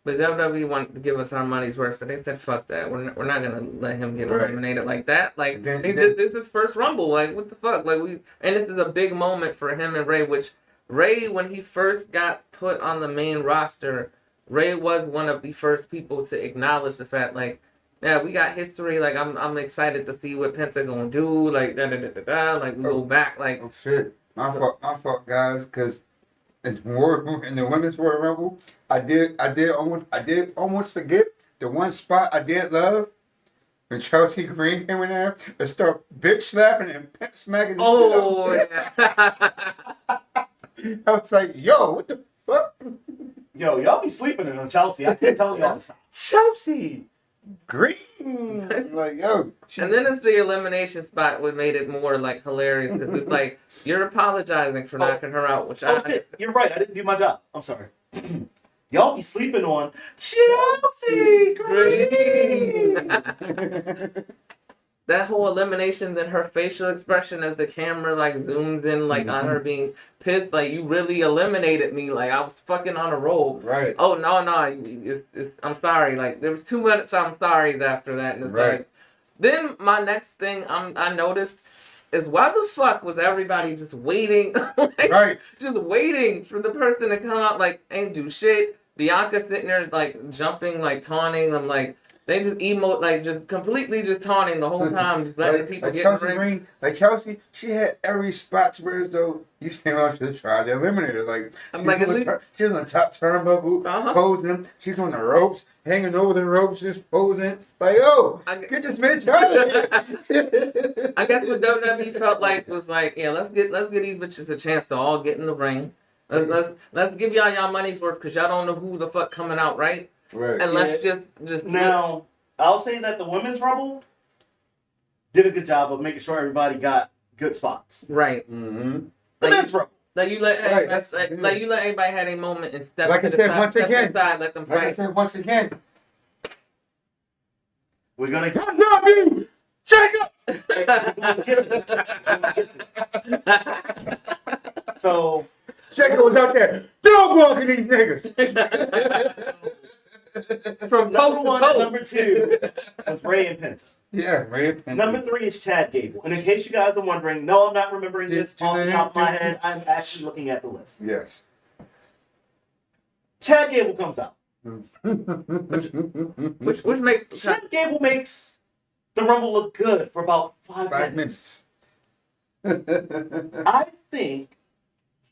But WWE wanted to give us our money's worth, so they said, "Fuck that. We're not gonna let him get eliminated like that. Like this is his first Rumble. Like what the fuck? Like and this is a big moment for him and Ray. Which Ray, when he first got put on the main roster, Ray was one of the first people to acknowledge the fact, like, yeah, we got history. Like I'm excited to see what Penta gonna do. Like Like we go back. Like Oh shit, my fault, guys. Because in the women's Royal Rumble, I did almost forget the one spot I did love when Chelsea Green came in there and start bitch slapping and pimp smacking. oh yeah. I was like, yo, what the fuck? Yo, y'all be sleeping on Chelsea. I can't tell y'all. Chelsea Green. Like, yo. And then it's the elimination spot what made it more like hilarious because it's like you're apologizing for knocking her out, which Oh shit, you're right. I didn't do my job. I'm sorry. Y'all be sleeping on Chelsea Green. That whole elimination and her facial expression as the camera like zooms in like on her being pissed, like you really eliminated me, like I was fucking on a roll. Right. Oh no, I'm sorry. Like there was too much I'm sorry's after that, and it's like. Then my next thing I noticed is why the fuck was everybody just waiting, just waiting for the person to come out like ain't do shit. Bianca sitting there like jumping, like taunting them, like. They just emote, like, just completely just taunting the whole time, just letting people get Chelsea in the ring. Like Chelsea, she had every spot to where as though you came out to try to eliminate her. Like, she's on the top turnbuckle, posing. She's on the ropes, hanging over the ropes, just posing. Like, yo, get this bitch out of here. I guess what WWE felt like was like, yeah, let's get these bitches a chance to all get in the ring. Let's give y'all money's worth because y'all don't know who the fuck coming out, right? Right. And let's just now. I'll say that the women's Rumble did a good job of making sure everybody got good spots. Right. Mm-hmm. The men's Rumble. Like you let everybody, you let everybody have a moment and step like to I the said side, once again. Aside, let them fight. Like I said once again. We're gonna I love you, Jacob. So Jacob was out there dog walking these niggas. From number post to one post. and number two was Ray and Penta. Yeah, Ray and Penta. Number three is Chad Gable. And in case you guys are wondering, no, I'm not remembering this off the top of my head. I'm actually looking at the list. Yes. Chad Gable comes out. Which makes Chad Gable makes the Rumble look good for about 5 minutes. I think,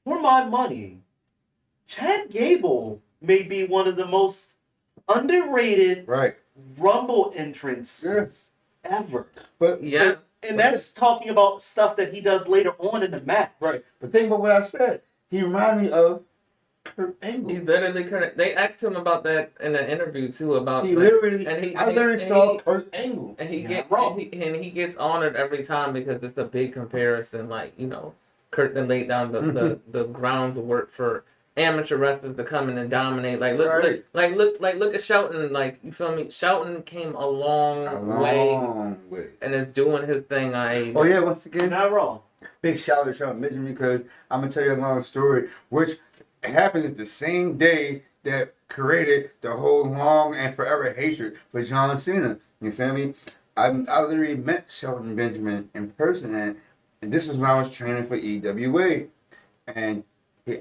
for my money, Chad Gable may be one of the most underrated Rumble entrants ever. But yeah. And that's talking about stuff that he does later on in the match. Right. But think about what I said. He reminded me of Kurt Angle. He's literally Kurt. They asked him about that in an interview too. About He like, literally. I literally saw he, Kurt Angle. And he gets honored every time because it's a big comparison. Like Kurt then laid down the groundwork for amateur wrestlers to come in and dominate. Like look at Shelton. Like you feel me? Shelton came a long way and is doing his thing. Once again, You're not wrong. Big shout out to Shelton Benjamin because I'm gonna tell you a long story, which happened the same day that created the whole long and forever hatred for John Cena. You feel me? I literally met Shelton Benjamin in person, and this was when I was training for EWA, and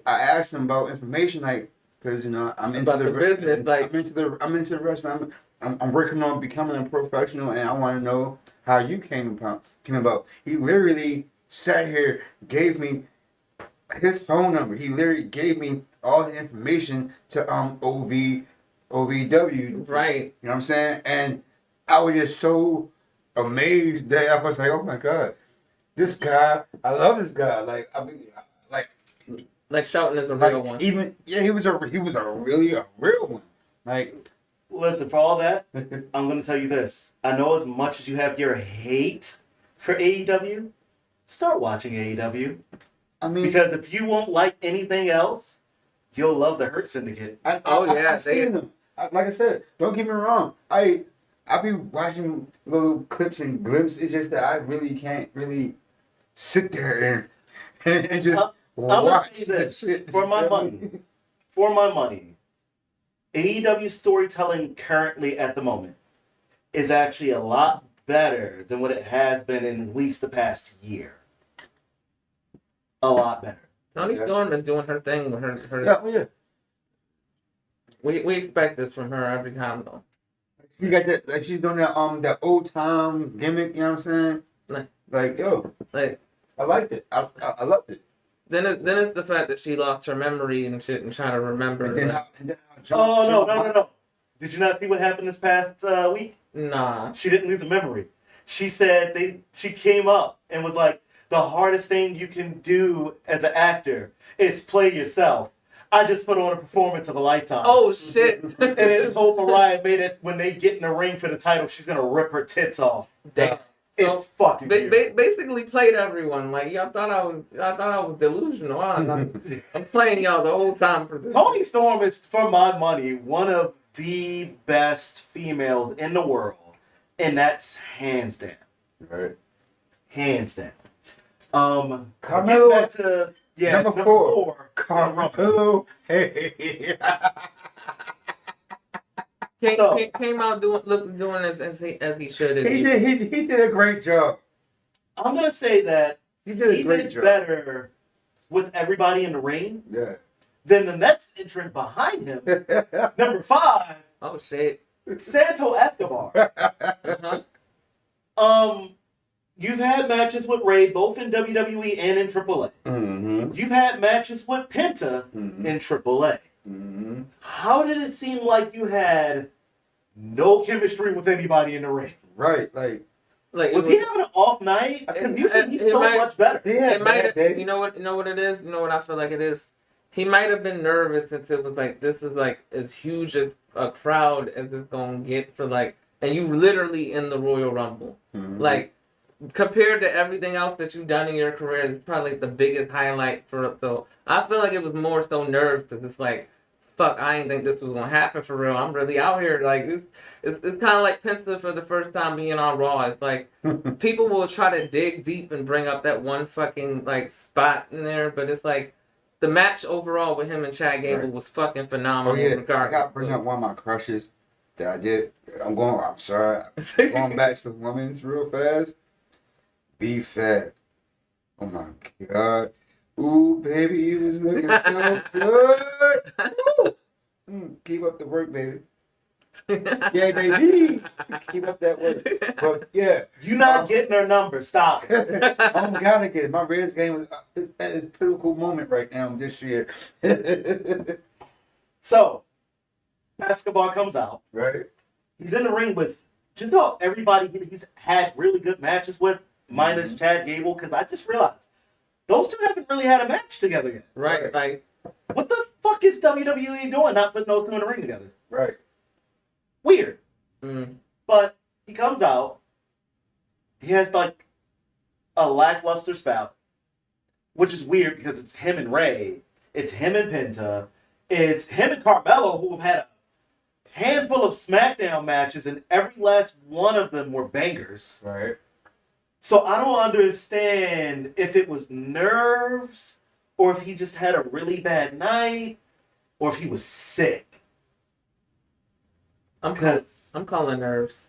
I asked him about information, like, because I'm into the business, like I'm into the wrestling. I'm working on becoming a professional, and I want to know how you came about. He literally sat here, gave me his phone number. He literally gave me all the information to OVW. Right. You know what I'm saying? And I was just so amazed that I was like, oh my God, this guy, I love this guy. Like, I mean, like, Like Shelton is a real one. Even he was a really a real one. Like, listen, for all that, I'm gonna tell you this. I know as much as you have your hate for AEW, start watching AEW. I mean, Because if you won't like anything else, you'll love the Hurt Syndicate. I've seen them. Like I said, don't get me wrong. I be watching little clips and glimpses. It's just that I really can't really sit there and just I'm gonna watch say this shit. for my money. For my money, AEW storytelling currently at the moment is actually a lot better than what it has been in at least the past year. A lot better. Tony Storm is doing her thing with her. Yeah. We expect this from her every time though. She got that, like she's doing that old time gimmick. You know what I'm saying? Like yo, Like I liked it. I loved it. then it's the fact that she lost her memory and shit and trying to remember. And then No. Did you not see what happened this past week? Nah. She didn't lose a memory. She said she came up and was like, the hardest thing you can do as an actor is play yourself. I just put on a performance of a lifetime. Oh shit. And then told Mariah made it when they get in the ring for the title, she's gonna rip her tits off. Damn. It's fucking weird. Basically played everyone. Like y'all thought I was delusional. I'm playing y'all the whole time for this. Toni Storm is, for my money, one of the best females in the world. And that's hands down. Right. Hands down. Carmelo, back to number 4. Carmelo. Hey. Came out doing this as he should have. He did a great job. I'm gonna say that He did a great job. better with everybody in the ring Yeah. than the next entrant behind him. Number 5, Oh shit. Santo Escobar. Uh-huh. You've had matches with Ray both in WWE and in AAA. Mm-hmm. You've had matches with Penta in AAA. Mm-hmm. How did it seem like you had no chemistry with anybody in the ring? Right, like Was he having an off night? Because usually he's so much better. yeah, You know what it is? You know what I feel like it is? He might have been nervous since it was like, this is like as huge as a crowd as it's gonna get for like, and you literally in the Royal Rumble. Mm-hmm. Like, compared to everything else that you've done in your career, it's probably like the biggest highlight for it. So I feel like it was more so nerves because it's like, fuck, I didn't think this was gonna happen for real. I'm really out here. Like it's kind of like Penta for the first time being on Raw. It's like people will try to dig deep and bring up that one fucking like spot in there, but it's like the match overall with him and Chad Gable was fucking phenomenal. Oh yeah, regardless. I got to bring up one of my crushes that I did. I'm sorry. Going back to women's real fast. Be Fat. Oh my God. Ooh, baby, you was looking so good. Keep up the work, baby. Yeah, baby. Keep up that work. But yeah. You not getting her number. Stop. I'm gotta get it. My Reds game is at a critical moment right now this year. So, Escobar comes out. Right? He's in the ring with just about everybody he's had really good matches with, minus Chad Gable, because I just realized those two haven't really had a match together yet. Right, like What the fuck is WWE doing not putting those two in the ring together? Right. Weird. mm, But he comes out. He has like a lackluster spout, which is weird because it's him and Ray. It's him and Penta. It's him and Carmelo, who have had a handful of SmackDown matches, and every last one of them were bangers. Right. So I don't understand if it was nerves, or if he just had a really bad night, or if he was sick. I'm calling nerves.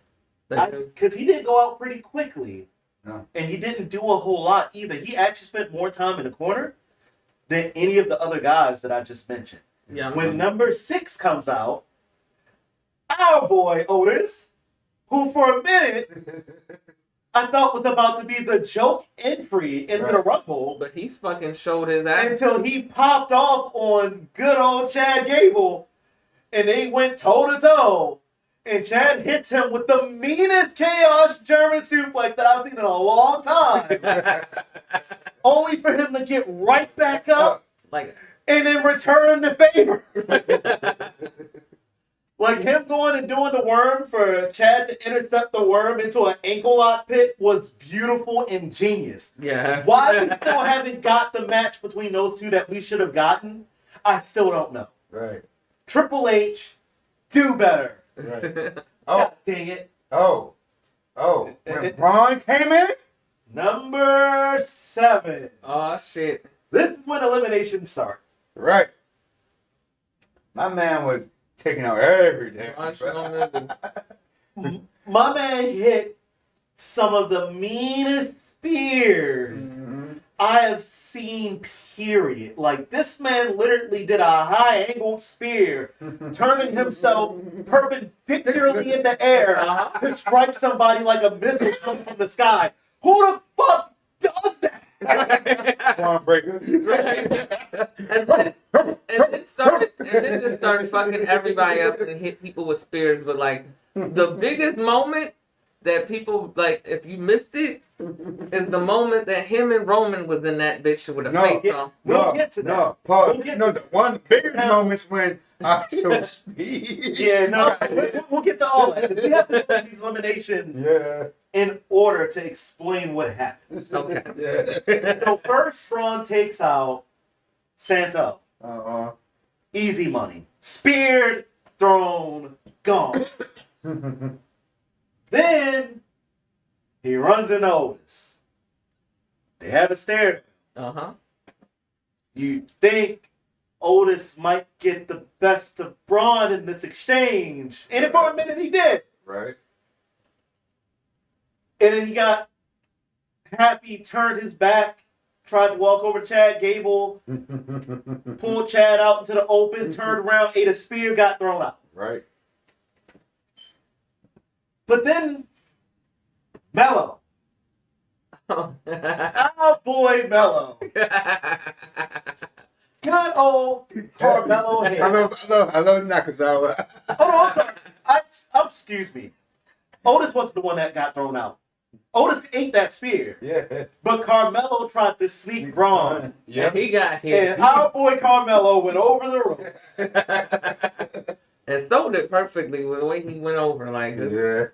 Because he didn't go out pretty quickly. No. And he didn't do a whole lot either. He actually spent more time in the corner than any of the other guys that I just mentioned. Yeah. When number 6 comes out, our boy Otis, who for a minute I thought was about to be the joke entry into the Rumble, But he's fucking showed his ass. until he popped off on good old Chad Gable, and they went toe to toe. And Chad hits him with the meanest chaos German suplex that I've seen in a long time. Only for him to get right back up Like and then return the favor. Like him going and doing the worm for Chad to intercept the worm into an ankle lock pit was beautiful and genius. Yeah. Why we still haven't got the match between those two that we should have gotten, I still don't know. Right. Triple H, do better. Right. God dang it. Oh. When Braun came in? Number 7. Oh shit. This is when eliminations start. Right. My man was taking out every damn. Braun Strowman was- My man hit some of the meanest spears I have seen, period. Like, this man literally did a high-angled spear, turning himself perpendicularly in the air to strike somebody like a missile coming from the sky. Who the fuck does that? Braun Breaker. and then just started fucking everybody up and hit people with spears. But like the biggest moment that people like, if you missed it, is the moment that him and Roman was in that bitch with a face on. We'll get to that. No, Paul. We'll get No, to the one of the biggest moments when I showed speed. Yeah, no, we'll get to all that. 'Cause we have to go through these eliminations Yeah. in order to explain what happened. Okay. Yeah. So first, Braun takes out Santo. Uh-huh. Easy money. Speared, thrown, gone. Then he runs into Otis. They have a stare. Uh-huh. You think Otis might get the best of Braun in this exchange. And for a minute he did. Right. And then he got happy, turned his back, tried to walk over to Chad Gable, pulled Chad out into the open, turned around, ate a spear, got thrown out. Right. But then, Mello. Our boy Mello. Got old Carmelo hair. I love Nakazawa. Oh, no, I'm sorry. Excuse me. Otis wasn't the one that got thrown out. Otis ate that spear. Yeah. But Carmelo tried to sneak Braun. Yeah, he got hit. And our boy Carmelo went over the ropes. And stole it perfectly with the way he went over. Like, Yeah.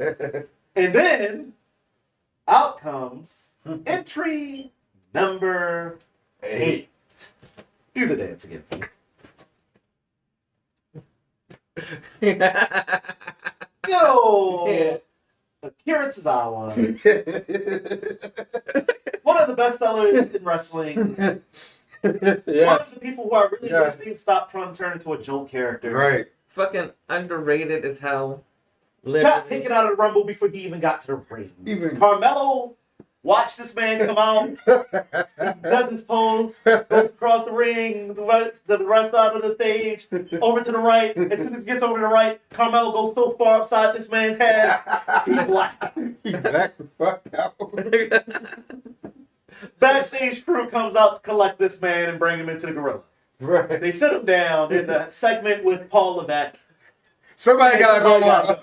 And then, out comes entry number 8. Do the dance again, please. Yo! Yeah. Akira Tozawa. One of the best sellers in wrestling. One of the people who I really wish they would stop trying to turn into a joke character. Right. Fucking underrated as hell. Got taken out of the Rumble before he even got to the ring. Carmelo watched this man come out, he does his pose, goes across the ring, the right side of the stage, over to the right. As soon as he gets over to the right, Carmelo goes so far upside this man's head, he black. He blacked the fuck out. Backstage crew comes out to collect this man and bring him into the gorilla. Right. They sit him down. There's a segment with Paul Levesque. Somebody gotta go on.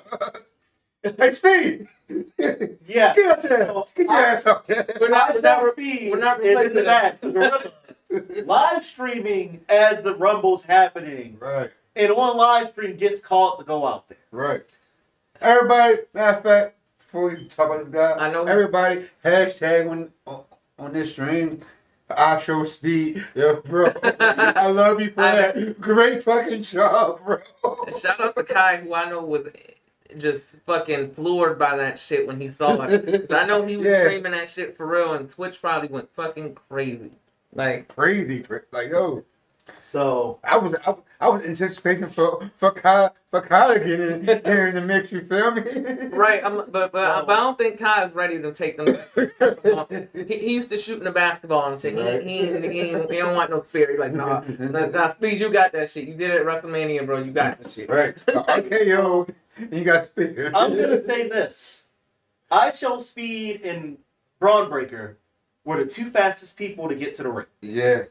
Hey, Speed! Yeah. Get up there! Get your ass up there! We're not Speed replacing is in the it. back. The gorilla. Live streaming as the Rumble's happening. Right. And on live stream gets called to go out there. Right. Everybody, matter of fact, before we talk about this guy, I know. everybody, hashtag on this stream, I show Speed. Yo, bro. I love you for that. Great fucking job, bro. Shout out to Kai, who I know was just fucking floored by that shit when he saw it. 'Cause I know he was streaming that shit for real, and Twitch probably went fucking crazy. Like Crazy. Like, yo. So I was anticipating for Kai to get in the mix. You feel me? right, but I don't think Kai is ready to take them. He used to shooting the basketball and shit. Right. He don't want no spear. He's like, nah, Speed, you got that shit. You did it at WrestleMania, bro. You got that shit. Right. Okay, yo, you got Speed. I'm gonna say this: I Show Speed and Braun Breaker were the 2 fastest people to get to the ring. Yeah.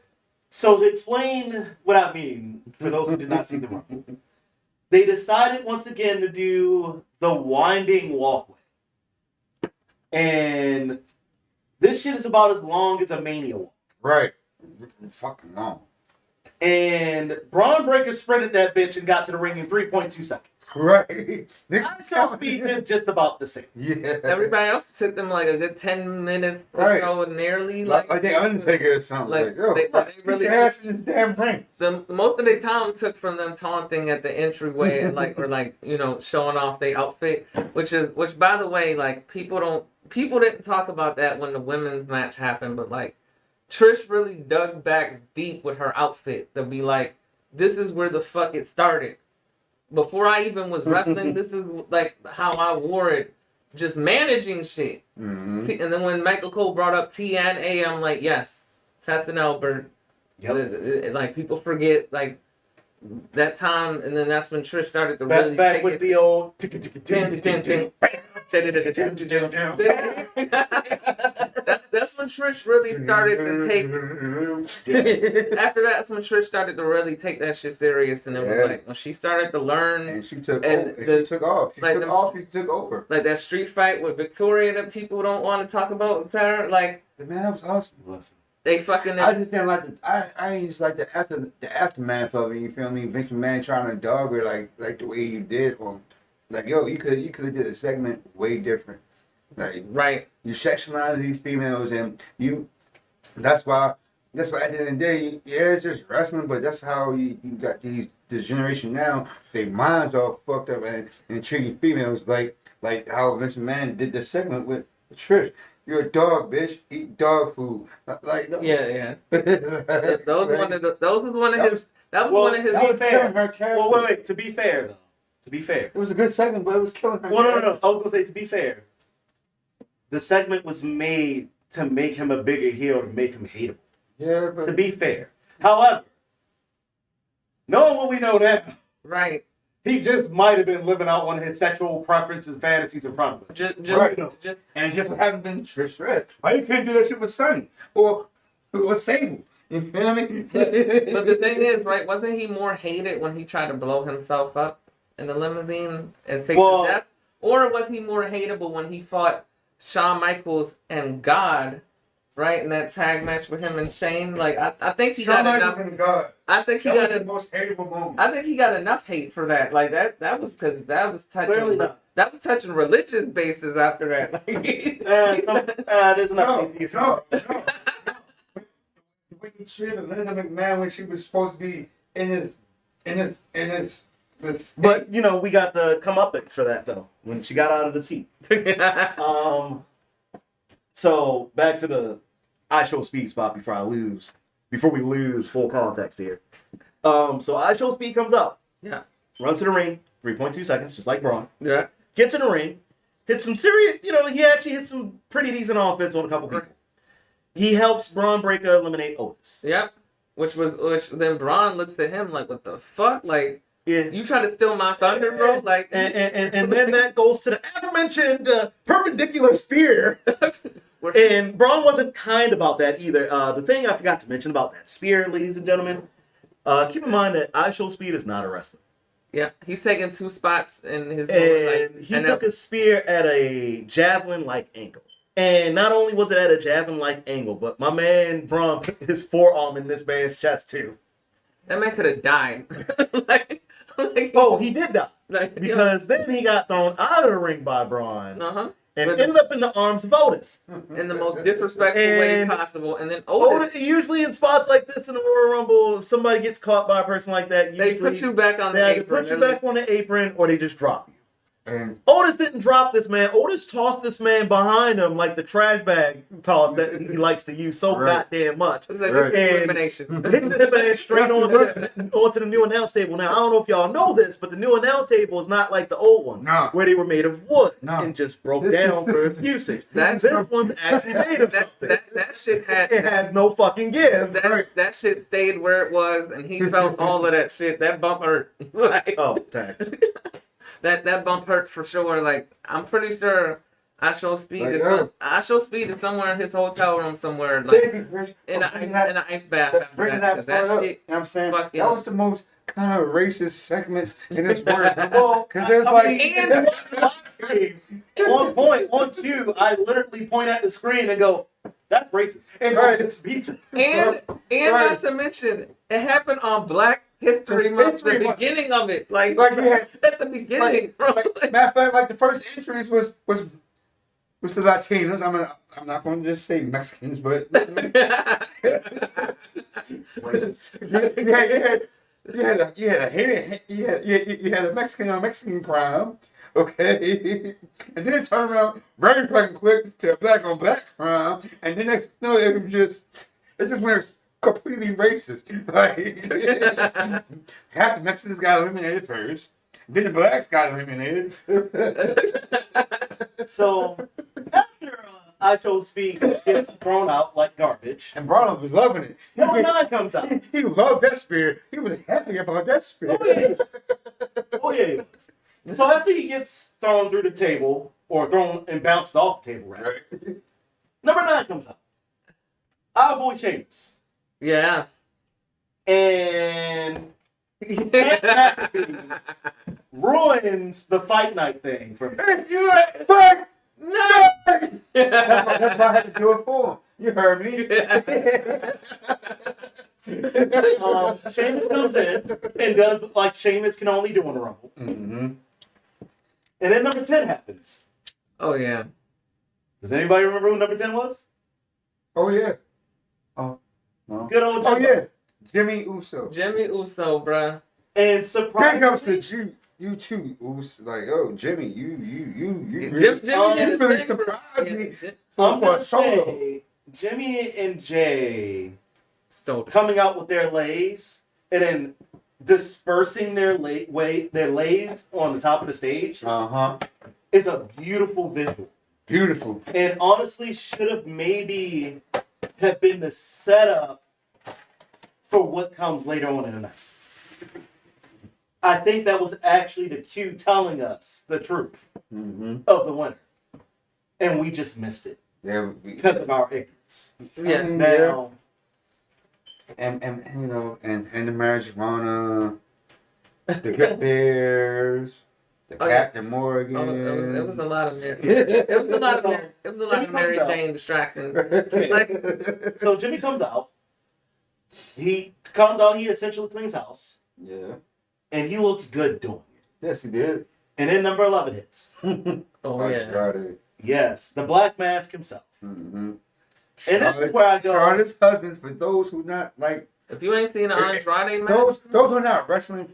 So to explain what I mean, for those who did not see the Rumble, they decided once again to do the winding walkway. And this shit is about as long as a Mania walk. Right. Fucking long. And Braun Breaker sprinted that bitch and got to the ring in 3.2 seconds. Right. I speed is just about the same. Yeah. Everybody else took them like a good 10 minutes to Right. show nearly Like they Undertaker or something. Like, yo, they really your ass in this damn ring. the most of their time took from them taunting at the entryway and or showing off their outfit, which by the way, like people didn't talk about that when the women's match happened, but like Trish really dug back deep with her outfit to be like, this is where the fuck it started. Before I even was wrestling, this is like how I wore it, just managing shit. Mm-hmm. And then when Michael Cole brought up T and A, I'm like, yes, Test and Albert. Yep. Like people forget like that time, and then that's when Trish started to really back take with it. the old That's when Trish really started to take. After that's when Trish started to really take that shit serious, and it was like when she started to learn, and she took and she took off. She took over. Like that street fight with Victoria that people don't want to talk about with her. Like the man, that was awesome. They fucking. I just didn't like I ain't just like the aftermath of it. You feel me? Vince McMahon trying to dog her like the way you did for him. Like yo, you could have did a segment way different. Like right. You sexualize these females and you. That's why at the end of the day, yeah, it's just wrestling, but that's how you got this generation now. Their minds all fucked up and treating females like how Vince McMahon did the segment with Trish. You're a dog, bitch. Eat dog food. Like no. Yeah. That was one of his. Well, wait. To be fair, it was a good segment, but it was killing her. Well, no. I was gonna say, to be fair, the segment was made to make him a bigger heel, to make him hateable. Yeah, but to be fair, however, knowing what we know now, right. He just might have been living out one of his sexual preferences, fantasies, and promises. And just hasn't been Trish Stratus. Why you couldn't do that shit with Sonny or Sable? You feel me? But the thing is, right? Wasn't he more hated when he tried to blow himself up in the limousine and fake his death, or was he more hateable when he fought Shawn Michaels and God? Right in that tag match with him and Shane, like I think he got enough. I think he got the most hateable moment. I think he got enough hate for that. Like that was because that was touching. That was touching religious bases after that. Like, there's enough. No. The way he treated Linda McMahon when she was supposed to be in his. But we got the comeuppance for that though when she got out of the seat. So back to the I show speed spot before we lose full context here. So I show speed comes up. Yeah. Runs to the ring, 3.2 seconds, just like Braun. Yeah. Gets in the ring, hits some serious, he actually hits some pretty decent offense on a couple people. He helps Braun Breaker eliminate Otis. Yep. Which then Braun looks at him like, what the fuck? Like, yeah. You try to steal my thunder, bro? Like, and then that goes to the aforementioned perpendicular spear. And Braun wasn't kind about that either. The thing I forgot to mention about that spear, ladies and gentlemen, keep in mind that I Show Speed is not a wrestler. Yeah, he's taking 2 spots in his he took a spear at a javelin-like angle. And not only was it at a javelin-like angle, but my man Braun put his forearm in this man's chest too. That man could have died. He did die. Because then he got thrown out of the ring by Braun. Uh-huh. And ended up in the arms of Otis. In the most disrespectful way possible. And then Otis, usually in spots like this in the Royal Rumble, if somebody gets caught by a person like that, they put you back on the apron. They put you back on the apron or they just drop you. And Otis didn't drop this man. Otis tossed this man behind him like the trash bag toss that he likes to use so goddamn much. It's like discrimination. And hit this man straight onto the new announce table. Now, I don't know if y'all know this, but the new announce table is not like the old ones where they were made of wood and just broke down for usage. This one's actually made of something. That shit has no fucking give. That shit stayed where it was, and he felt all of that shit. That bump hurt. Dang. That bump hurt for sure. Like, I'm pretty sure I Show Speed is somewhere in his hotel room somewhere, like in an ice bath after that. That shit, you know what I'm saying? That was the most kind of racist segments in this world. Because there's on point, on cue, I literally point at the screen and go, That's racist. And Right. it's pizza. And Right. not to mention, it happened on Black History Month, the History Month. beginning of it. Like Like, we had- at the beginning. Matter of fact, like the first entries was the Latinos. I'm not going to just say Mexicans, but you had a Mexican on Mexican crime, okay, and then it turned around very fucking quick to a black on black crime, and then it just went completely racist. Like half the Mexicans got eliminated first, then the blacks got eliminated. So after I Chose Speak gets thrown out like garbage, And Bronner was loving it. number 9 comes out. He loved that spear. He was happy about that spear. Oh yeah. Oh yeah. So after he gets thrown through the table, or thrown and bounces off the table, rather, number 9 comes out. Our boy Sheamus. Yeah. And ruins the fight night thing for me. You were Fuck! no. That's why I had to do it for him. You heard me. Sheamus comes in and does like Sheamus can only do in a Rumble. Mm-hmm. And then number 10 happens. Oh yeah. Does anybody remember who number 10 was? Oh yeah. Oh. No. Good old Oh Jimbo. yeah. Jimmy Uso. Jimmy Uso, bruh. And Big surprisingly, ups to you too, Uso. Like, oh Jimmy, you Jimmy really, did his really thing, surprised yeah, me Jim- I'm for gonna a solo. say Jimmy and Jay Stole it. coming out with their lays and then dispersing their lays on the top of the stage Uh-huh. is a beautiful visual. Beautiful. And honestly should have maybe have been the setup for what comes later on in the night. I think that was actually the cue telling us the truth Mm-hmm. of the winner. And we just missed it Yeah. because of our ignorance. Yeah. Now, And you know, and the marijuana, the Good Bears, the Oh, yeah. Captain Morgan. Oh, it was a lot of Mary. It was a lot of Mary. It was a lot of Mary Jane distracting. Like, so Jimmy comes out. He comes out, he essentially cleans house. Yeah. And he looks good doing it. Yes, he did. And then number 11 hits. oh yeah. Andrade. Yes, the Black Mask himself. Mm-hmm. And this is where I go. Charlotte's husband, for those who not like If you ain't seen an Andrade match, those who are not wrestling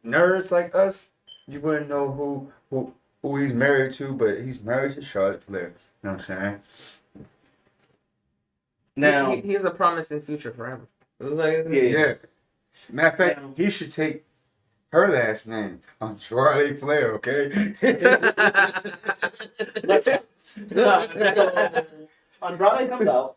nerds like us, you wouldn't know who he's married to, but he's married to Charlotte Flair. You know what I'm saying? Now, he has a promising future forever. It was like, Yeah. Matter of fact, Now- he should take her last name, Andrade Flair, okay? let's go. So, Andrade comes out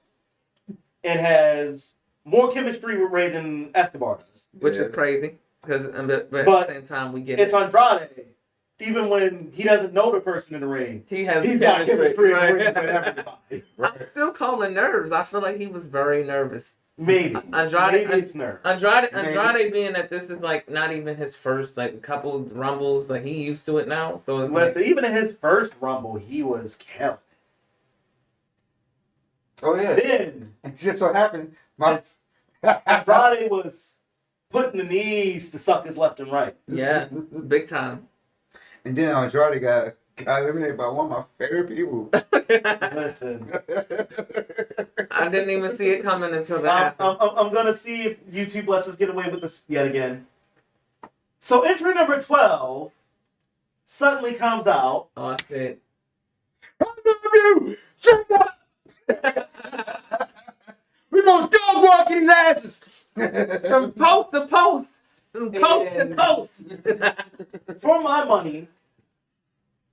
and has more chemistry with Ray than Escobar does. which is Yeah. crazy because but at But the same time we get It's it. Andrade. Even when he doesn't know the person in the ring, He has he's got chemistry in the right? ring with everybody. I'm still calling nerves. I feel like he was very nervous. Maybe. Andrade- Maybe it's nerves. Andrade being that this is like not even his first like couple rumbles, like he used to it now. So it's like, Listen, even in his first Rumble, he was killing. Oh yeah. Then It just so happened Andrade was putting the knees to suck his left and right. yeah, big time. And then Andrade got eliminated by one of my favorite people. Listen, I didn't even see it coming until that happened. I'm gonna see if YouTube lets us get away with this yet again. So entry number 12 suddenly comes out. Oh shit! I love you! Shut up! We gonna dog walk these asses! From post to post, from coast to And- coast. For my money,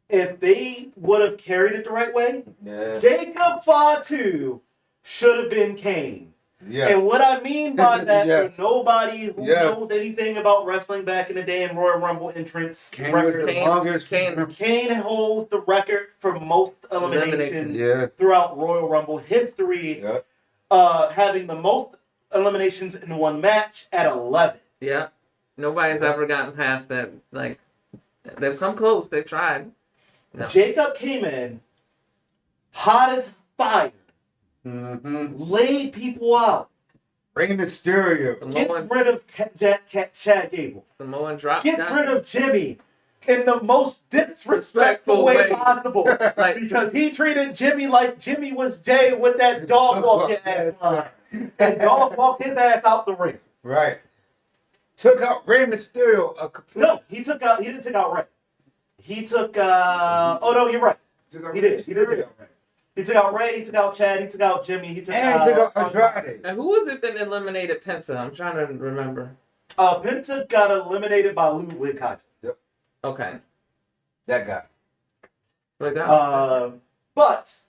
if they would have carried it the right way, Yeah. Jacob Fatu should have been Kane. Yeah. And what I mean by that, Yes. for nobody who Yes. knows anything about wrestling back in the day and Royal Rumble entrance Kane was record, the longest. Kane holds the record for most eliminations Yeah. throughout Royal Rumble history, Yeah. having the most eliminations in one match at 11. Yeah, nobody's ever gotten past that. Like they've come close. They've tried. No. Jacob came in hot as fire laid people out, Rey Mysterio. gets rid of Chad Gable, Samoan drop. gets rid of Jimmy in the most disrespectful way possible. Like, Because he treated Jimmy like Jimmy was Jay with that dog walking ass line. And dog walked his ass out the ring. Right. Took out Rey Mysterio. No, he didn't take out Rey. He took oh no, you're right. He did take out Rey. He took out Rey, he took out Chad, he took out Jimmy, he took out Andrade. And who was it that eliminated Penta? I'm trying to remember. Penta got eliminated by Ludwig Kaiser. Yep. Okay. That guy. But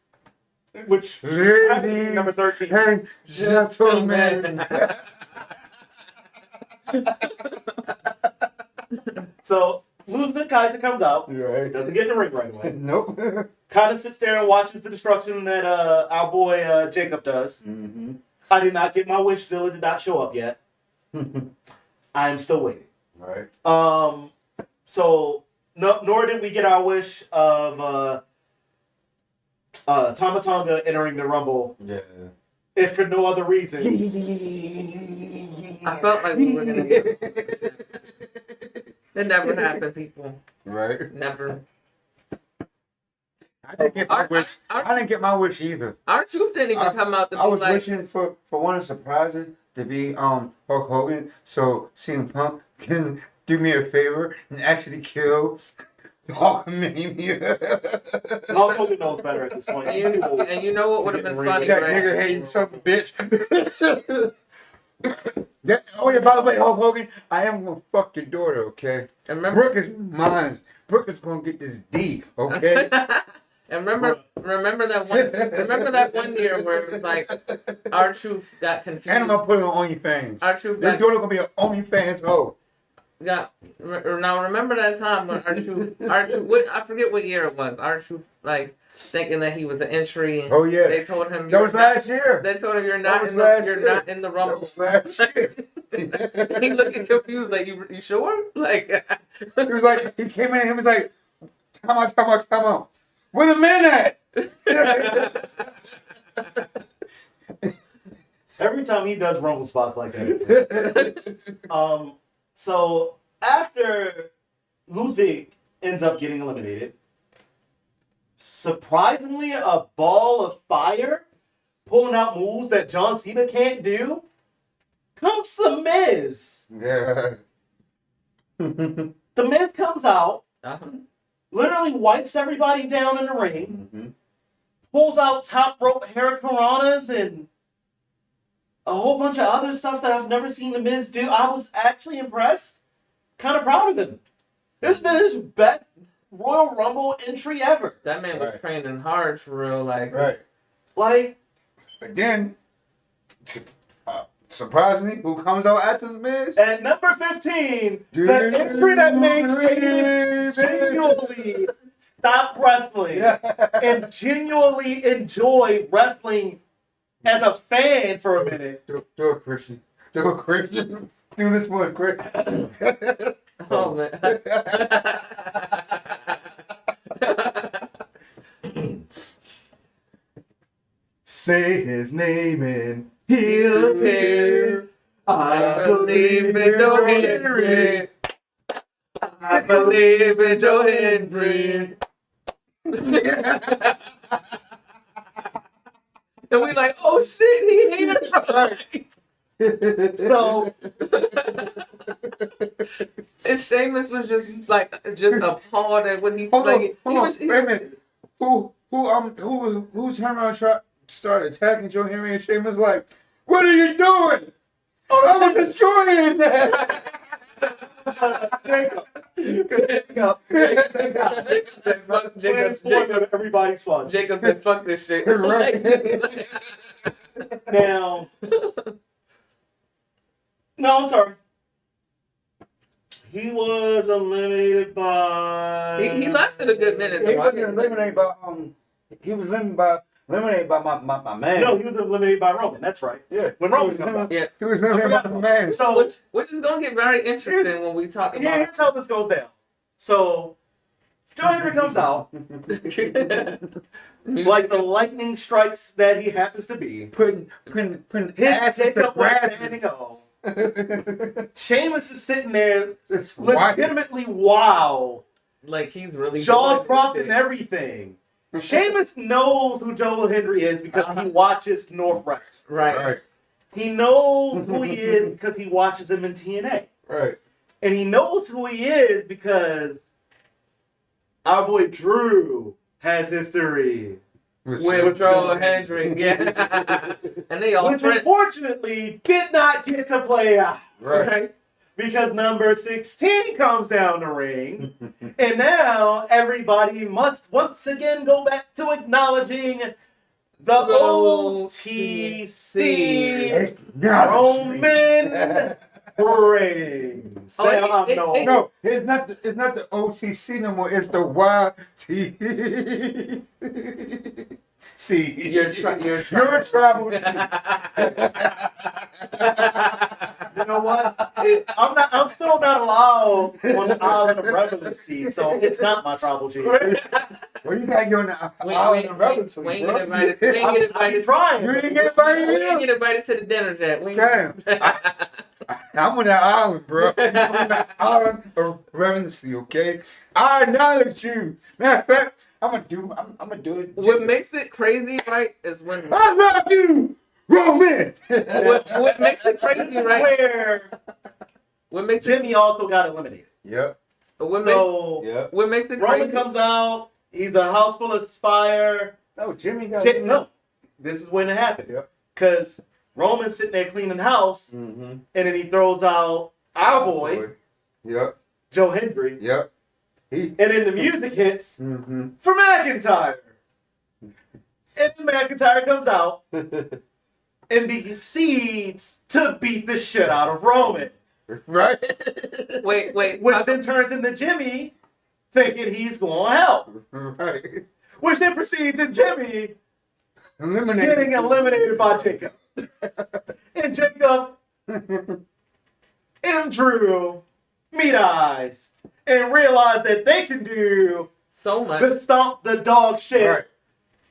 which Ladies number 13. and gentlemen. So Ludwig Kaiser comes out, Right. doesn't get in the ring right away. Nope. Kind of sits there and watches the destruction that our boy Jacob does. Mm-hmm. I did not get my wish. Zilla did not show up yet. I am still waiting. Right. So nor did we get our wish of Tama Tonga entering the Rumble. Yeah. If for no other reason. I felt like we were gonna get. It never happened, people. Right. Never. I didn't get my wish. I didn't get my wish either. Our truth didn't even come out to be I was like. wishing for one of the surprises to be Hulk Hogan, so CM Punk can do me a favor and actually kill Hulkamania. Hulk Hogan knows better at this point. And you know what would have been funny, That right? nigga hating son of a bitch. Oh yeah, by the way, Hulk Hogan, I am gonna fuck your daughter, okay? And remember, Brooke is mine. Brooke is gonna get this D, okay? and remember that one year where it was like our truth got confused. And I'm gonna put it on OnlyFans. Our truth Your got, daughter gonna be an OnlyFans hoe. now remember that time when our truth I forget what year it was. Our truth like thinking that he was an entry. Oh yeah. They told him That was last year. They told him you're That not was in the last you're year. not in the Rumble. That was last year. He looking confused, like you sure? Like He was like, he came in, he was like, time out. Where the men at? Every time he does Rumble spots like that. So after Ludwig ends up getting eliminated, surprisingly, a ball of fire pulling out moves that John Cena can't do comes The Miz. Yeah. The Miz comes out, literally wipes everybody down in the ring, pulls out top rope hurricanranas and a whole bunch of other stuff that I've never seen The Miz do. I was actually impressed. Kind of proud of him. This has been his best Royal Rumble entry ever. that man was training hard for real, like Right. Like, But then, surprisingly, who comes out after the Miz? at number 15, the entry that made Sheamus genuinely stop wrestling and genuinely enjoy wrestling as a fan for a minute. Do it, Christian. Do it, Christian. Do this one, Christian. oh man. Say his name and he'll appear. I believe in Joe Henry. I believe in Joe Henry. And we like, oh shit, he hated right. So, And Sheamus was just appalled at what he Hold on, like. wait a minute. Who's turned around and started attacking Joe Henry and Sheamus like, what are you doing? Oh, I was enjoying that. Jacob, everybody's fun. Jacob said, fuck this shit. Right. Now, no, I'm sorry. He was eliminated by. He lasted a good minute. He Though. wasn't eliminated by eliminated by my man. No, he was eliminated by Roman. That's right. Yeah. When Roman comes out. Yeah. He was eliminated by my man. So, Which is gonna get very interesting when we talk about. here's how this goes down. So, Joe Henry comes out like the lightning strikes that he happens to be. Putting His ass to Jacob was grasses. standing on. Sheamus is sitting there Just watching. legitimately wow. Like he's really Jaw doing dropped this and shit. everything. Sheamus knows who Joe Henry is because he watches North Wrestling. Right. He knows who he is because he watches him in TNA. Right. And he knows who he is because our boy Drew has history. With Joe Hendry, yeah. And they all Which friends. unfortunately did not get to play out. Right. Because number 16 comes down the ring. And now everybody must once again go back to acknowledging the OTC Roman Reigns. No, it's not the OTC no more. It's the YT. See, You're tribal. You know what? I'm still not allowed on the island of relevancy, so it's not my tribal chief. Well, you gotta get on the island of relevancy, we ain't bro. get invited. We ain't get I'm invited. trying. You ain't get invited We here? ain't get invited to the dinner yet. We Damn. I'm on that island, bro. I'm on that island of relevancy, okay? I acknowledge you. Matter of fact, I'm gonna do it. What makes it crazy, right, is when I love you, Roman. what makes it This crazy, is right? where What makes it Jimmy also got eliminated. Yep. what makes it Roman crazy? comes out. He's a house full of fire. No, Jimmy got No, this is when it happened. Yep. Because Roman's sitting there cleaning house, Mm-hmm. and then he throws out our boy, Yep. Joe Hendry. Yep. And then the music hits Mm-hmm. for McIntyre. And then McIntyre comes out and proceeds to beat the shit out of Roman. Right. Wait. Which then turns into Jimmy thinking he's going to help. Right. Which then proceeds in Jimmy Eliminated. getting eliminated by Jacob. And Jacob and Drew meet eyes and realize that they can do so much. the stomp the dog shit Right.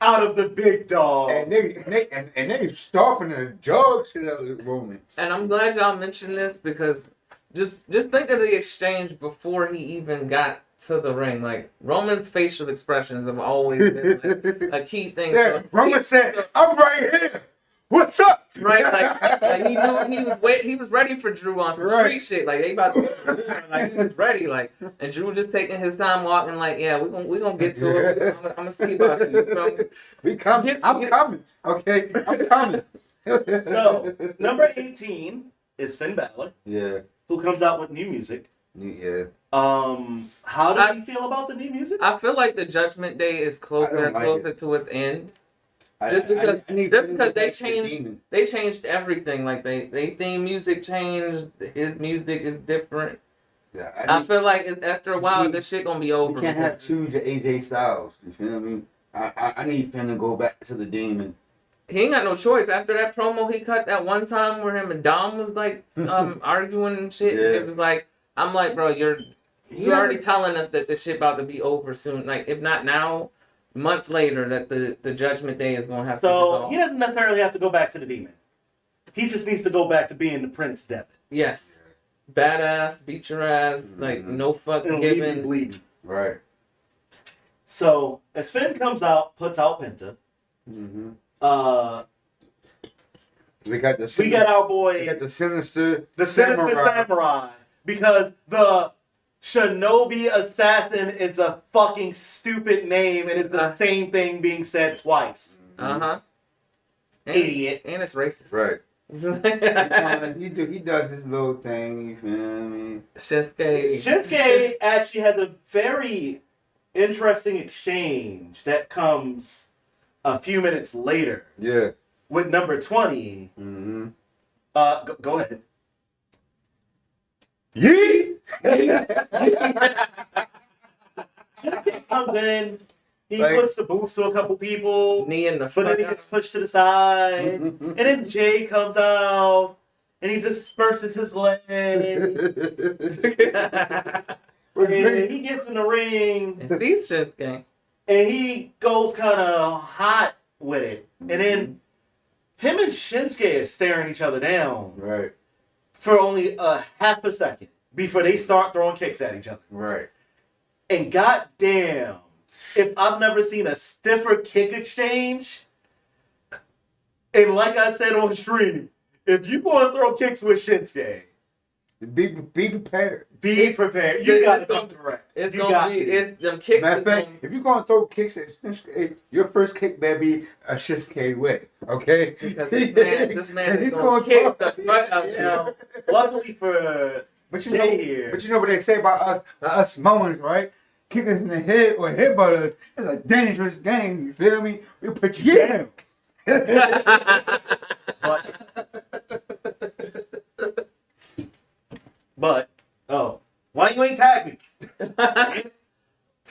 out of the big dog. And they stomping the dog shit out of Roman. And I'm glad y'all mentioned this because just think of the exchange before he even got to the ring. Like Roman's facial expressions have always been like, a key thing. Yeah, So Roman said, "I'm right here. What's up?" right, like he knew he was ready for Drew on some street shit. Like they about to, like he was ready. Like and Drew just taking his time walking. Like yeah, we gonna get to it. I'm gonna see about you. So, We coming. I'm coming. Okay, I'm coming. So, number 18 is Finn Balor, Yeah. who comes out with new music. Yeah. How do you feel about the new music? I feel like the Judgment Day is closer and like closer it. to its end. I Just because need just Finn because to catch the demon. they changed everything. Like they theme music changed. His music is different. Yeah, I feel like after a while this shit gonna be over. We can't have because two AJ Styles. You feel me? I need Finn to go back to the demon. he ain't got no choice. After that promo he cut that one time where him and Dom was like arguing and shit. Yeah. It was like I'm like, bro, you're already telling us that this shit about to be over soon. Like if not now, months later that the Judgment Day is gonna have to So resolve. he doesn't necessarily have to go back to the demon. He just needs to go back to being the Prince Devitt. Yes. Badass, beat your ass, like no fuck And leave you given. bleeding. Right. So as Finn comes out, puts out Penta. Mm-hmm. We got our boy, We got the sinister. the Sinister Samurai, because the Shinobi Assassin is a fucking stupid name, and it's the same thing being said twice. Idiot. And it's racist. Right. He does his little thing. You feel me? Shinsuke. actually has a very interesting exchange that comes a few minutes later Yeah. with number 20. Mm-hmm. Go ahead. Yee! Shinsuke comes in, he Like- puts the boots to a couple people, Knee in the but then he gets pushed to the side, and then Jay comes out, and he disperses his leg. We're and he gets in the ring, It's these shits gang. and he goes kind of hot with it, and then him and Shinsuke is staring each other down Right. for only a half a second before they start throwing kicks at each other. Right. And goddamn, if I've never seen a stiffer kick exchange, and like I said on stream, if you want to throw kicks with Shinsuke, Be prepared. be prepared. You got to come correct. It's You gonna got be. to. It's them kicks. Matter of is fact, gonna- if you're gonna throw kicks at Shinsuke, your first kick better be a Shinsuke way, okay? Because this man is He's gonna kick the fuck out of you. Now, luckily for But you Jay know, here, but you know what they say about us Samoans, right? Kick us in the head or headbutt us. It's a dangerous game. You feel me? We put you down. but why you ain't tag me?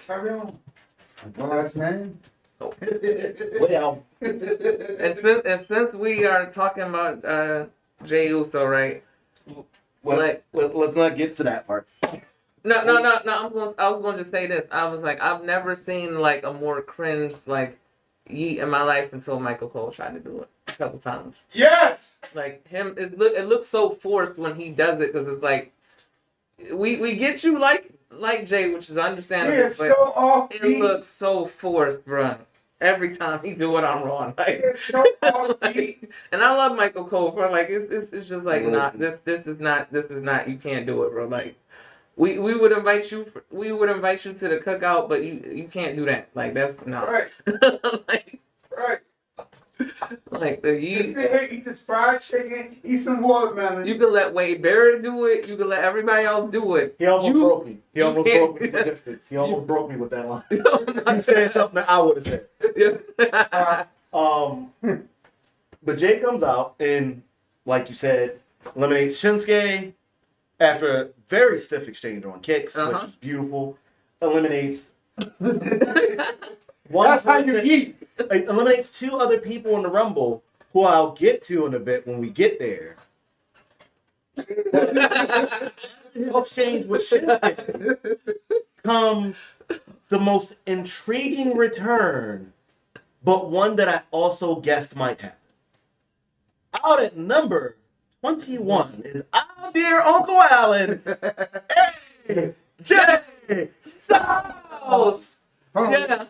Carry on. One last name. Well, And since we are talking about Jey Uso, right? let's not get to that part. No. I was going to say this. I was like, I've never seen like a more cringe like yeet in my life until Michael Cole tried to do it a couple times. Yes. Like him, it looks so forced when he does it because it's like we get you like Jay, which is understandable, Yeah, but so off. it looks so forced, bruh. Every time he do it, I'm wrong. Like, It's so off. and I love Michael Cole for like it's just like not this is not you can't do it, bro. Like we would invite you to the cookout, but you can't do that. Like that's no. Right. like Right. like the Just you sit here, eat this fried chicken, eat some watermelon. you can let Wade Barrett do it. You can let everybody else do it. He almost broke me. He you almost can't- broke me with the distance. He almost broke me with that line. You He said something that I would have said. Yeah. But Jay comes out and, like you said, eliminates Shinsuke after a very stiff exchange on kicks, which was beautiful. Eliminates one That's how you person- eat. eliminates two other people in the Rumble, who I'll get to in a bit when we get there. His exchange with Shinsuke comes the most intriguing return, but one that I also guessed might happen. Out at number 21 is our dear Uncle Alan, AJ Styles. Yeah.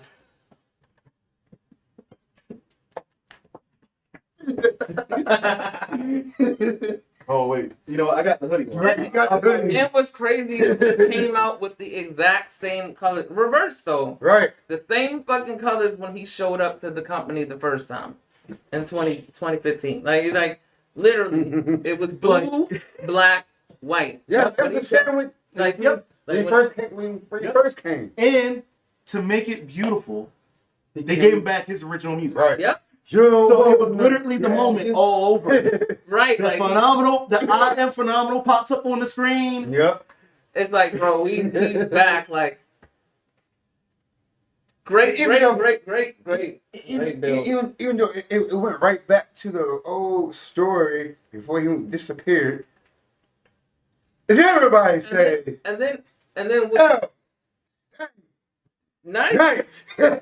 Oh wait, you know what? I got the hoodie. Right, you got the hoodie. It was crazy. He came out with the exact same color, reverse though. Right. The same fucking colors when he showed up to the company the first time in 2015. Like literally, it was blue, black, white. Yeah, That's what that's he the said. same with Like, Yep. when like he first came. When he first came. And to make it beautiful, they gave him back his original music. Right. Yep. So it was literally the moment all over. Right. The Like phenomenal, the I am phenomenal pops up on the screen. Yep. it's like, bro, he's back. Like great Even though- build. Even though it went right back to the old story before he disappeared, and everybody said, And then with "Oh, nice. hey,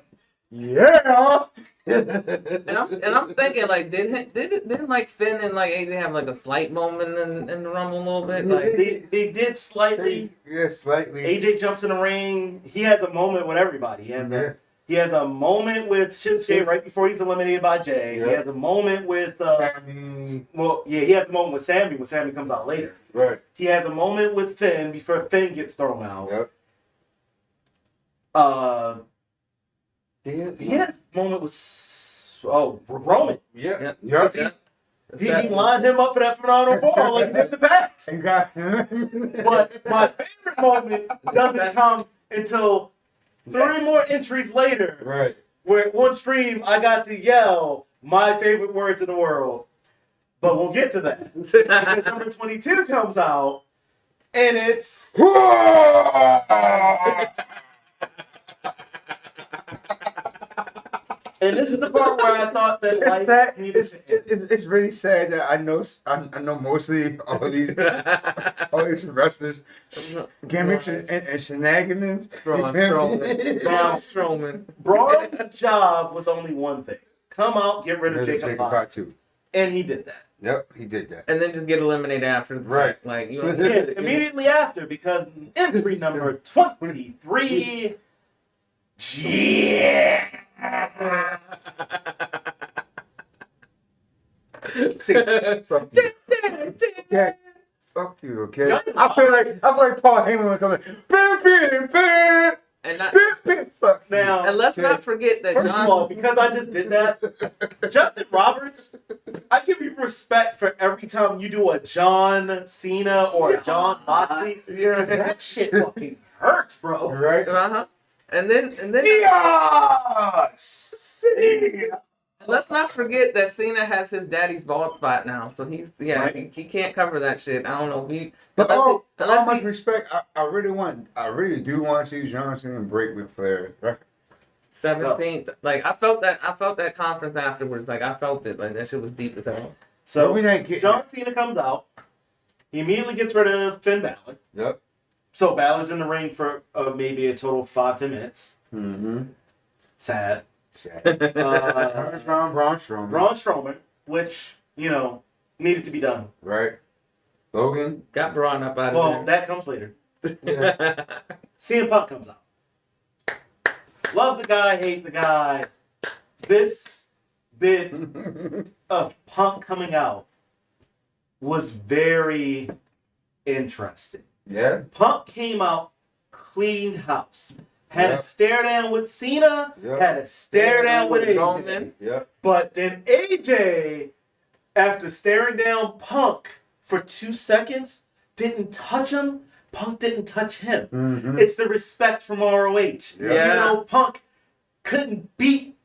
yeah." And I'm thinking like didn't like Finn and like AJ have like a slight moment in the Rumble a little bit like They did slightly. Yeah, slightly. AJ jumps in the ring. He has a moment with everybody. Yeah. He has a moment with Shinsuke right before he's eliminated by Jay. Yeah. He has a moment with Sammy. he has a moment with Sammy when Sammy comes out later. Right. He has a moment with Finn before Finn gets thrown out. Yep. He had a moment with Roman. Yeah. yeah. Yep. He lined him up for that phenomenal ball like he did in the past. And got But my favorite moment doesn't come until 3 more entries later, right. where on stream I got to yell my favorite words in the world. But we'll get to that. Because number 22 comes out, and it's And this is the part where I thought that It's life sad. needed It's, to end. it's really sad that I know mostly all these wrestlers gimmicks and shenanigans. Braun Strowman. Braun Strowman. Braun's job was only one thing: come out, get rid of Jacob Part Fatu. 2. And he did that. Yep, he did that. And then just get eliminated after the Right. fact. Like, you Yeah, immediately after, because entry number 23. Yeah. See, fuck you. Okay. Fuck you, okay? Justin I feel like Paul Heyman would come in. And not, Fuck you. Now, and let's not forget that first of all, John. because I just did that, Justin Roberts, I give you respect for every time you do a John Cena or a John Moxley. Because that shit fucking hurts, bro. Right? Uh-huh. And then let's not forget that Cena has his daddy's bald spot now. So he's Right. he can't cover that shit. I don't know if he But all much he respect, I really do want to see John Cena break with Flair. Right? 17th. Like I felt that conference afterwards. Like I felt it. Like that shit was deep as hell. So we not getting John Cena comes out. He immediately gets rid of Finn Balor. Yep. So Balor's in the ring for maybe a total of 5-10 minutes. Mm-hmm. Sad. Sad. Braun Braun Strowman. Strowman, which, needed to be done. Right. Logan. Got Braun up out Well, of that comes later. there. CM Punk comes out. Love the guy, hate the guy. This bit of Punk coming out was very interesting. Yeah. Punk came out, cleaned house. Had Yep. a stare down with Cena, Yep. had a stare down with AJ. Roman. Yep. But then AJ, after staring down Punk for 2 seconds, didn't touch him. Punk didn't touch him. Mm-hmm. It's the respect from ROH. Yeah. Even though Punk couldn't beat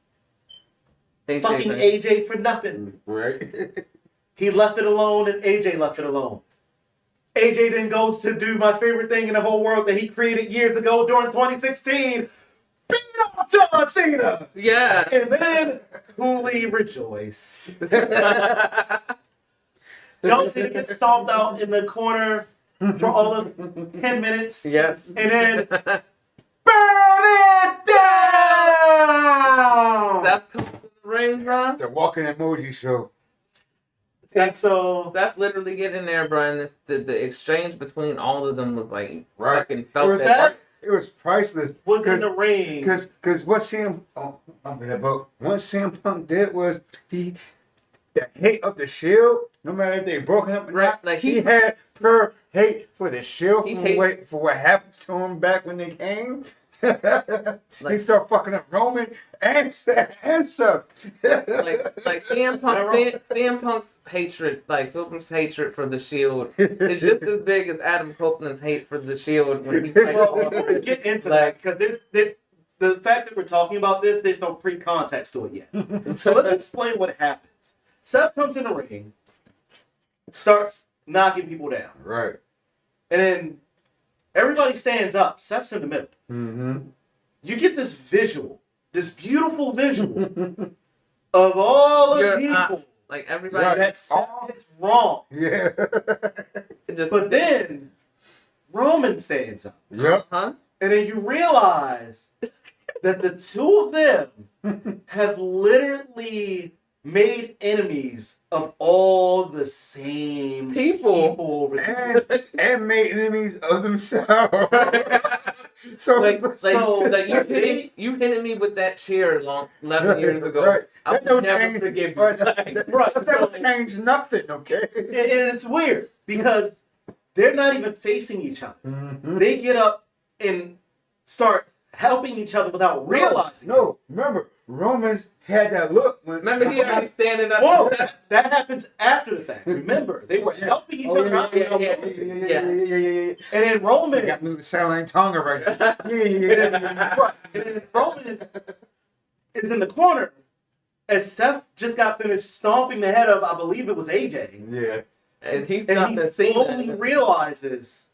AJ fucking thing. AJ for nothing. Right. He left it alone and AJ left it alone. AJ then goes to do my favorite thing in the whole world that he created years ago during 2016. Beat up John Cena! Yeah. And then Colie rejoiced. John Cena gets stomped out in the corner for all of 10 minutes. Yes. And then burn it down! Steph comes in the ring, bro. The walking emoji show. And so Steph literally get in there, bro. And this, the exchange between all of them was like Right. fucking felt was that. that It was priceless. was in the ring. Because what my bad, but what CM Punk did was the hate of the Shield, no matter if they broke him or Right, not, like he had pure hate for the Shield He for what happened to him back when they came. He Like- started fucking up Roman and stuff. like CM Punk's hatred, like Copeland's hatred for the Shield, is just as big as Adam Copeland's hate for the Shield when he played. Well, before we get into that, because the fact that we're talking about this, there's no pre-context to it yet. So let's explain what happens. Seth comes in the ring, starts knocking people down, Right. and then everybody stands up. Seth's in the middle. Mm-hmm. You get this visual, this beautiful visual of all the Your people ops, like everybody, Right. that Seth is wrong. Yeah. just But then Roman stands up. Yep. huh? And then you realize that the two of them have literally made enemies of all the same People. over the years. And made enemies of themselves. so, Like So- you hitting me with that chair 11 years ago. Right. I That would don't never change. forgive you. Right. Like, Right, That so- don't change nothing, okay? And it's weird because they're not even facing each other. Mm-hmm. They get up and start helping each other without realizing it. No, remember, Romans had that look when. remember he already standing up. Whoa, that happens after the fact. Remember, they were helping each Oh, other out. yeah. And then Roman, Got me the Saline Tonga right there. Yeah. right, and then Roman is in the corner as Seth just got finished stomping the head of, I believe it was AJ. Yeah. And he's And not he the scene. slowly realizes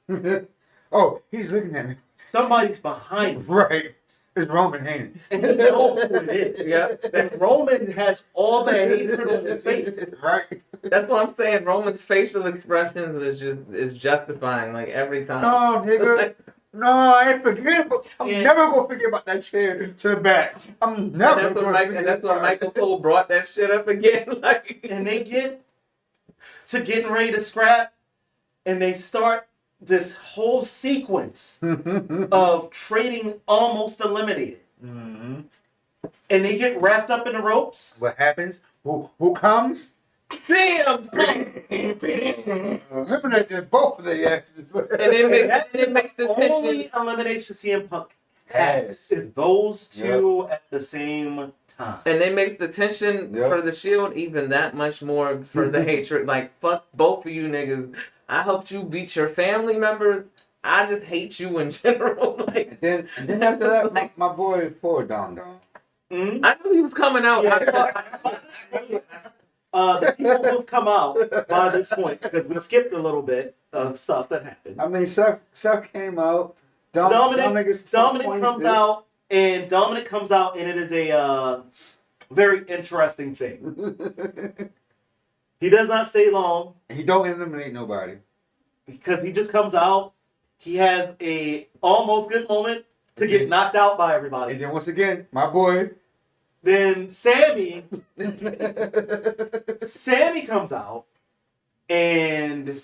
Oh, he's looking at me. somebody's behind him. Right. It's Roman, ain't And he knows who it is. Yeah. And Roman has all the hatred on his face. it? Right? That's what I'm saying. Roman's facial expressions is justifying like every time. No, nigga. No, I ain't forget. I'm Yeah. never gonna forget about that chair to the back. I'm never. And that's when Michael Cole brought that shit up again. Like, And they get to getting ready to scrap, and they start this whole sequence of trading almost eliminated. Mhm. And they get wrapped up in the ropes. What happens? Who comes? Sam. Eliminated both of their asses. And it makes the only tension. elimination CM Punk has is those two at the same time. And it makes the tension Yep. for the Shield even that much more for the hatred. Like, fuck both of you niggas. I helped you beat your family members. I just hate you in general. Like, And then after that, my boy Poor Don. Mhm. I knew he was coming out. Yeah. I thought, The people who've come out by this point, because we skipped a little bit of stuff that happened. I mean, Seth came out. Dominic is comes 26. out, and Dominic comes out, and it is a very interesting thing. He does not stay long He don't eliminate nobody. because he just comes out. He has a almost good moment to get knocked out by everybody. And then once again, my boy. Then Sammy comes out, and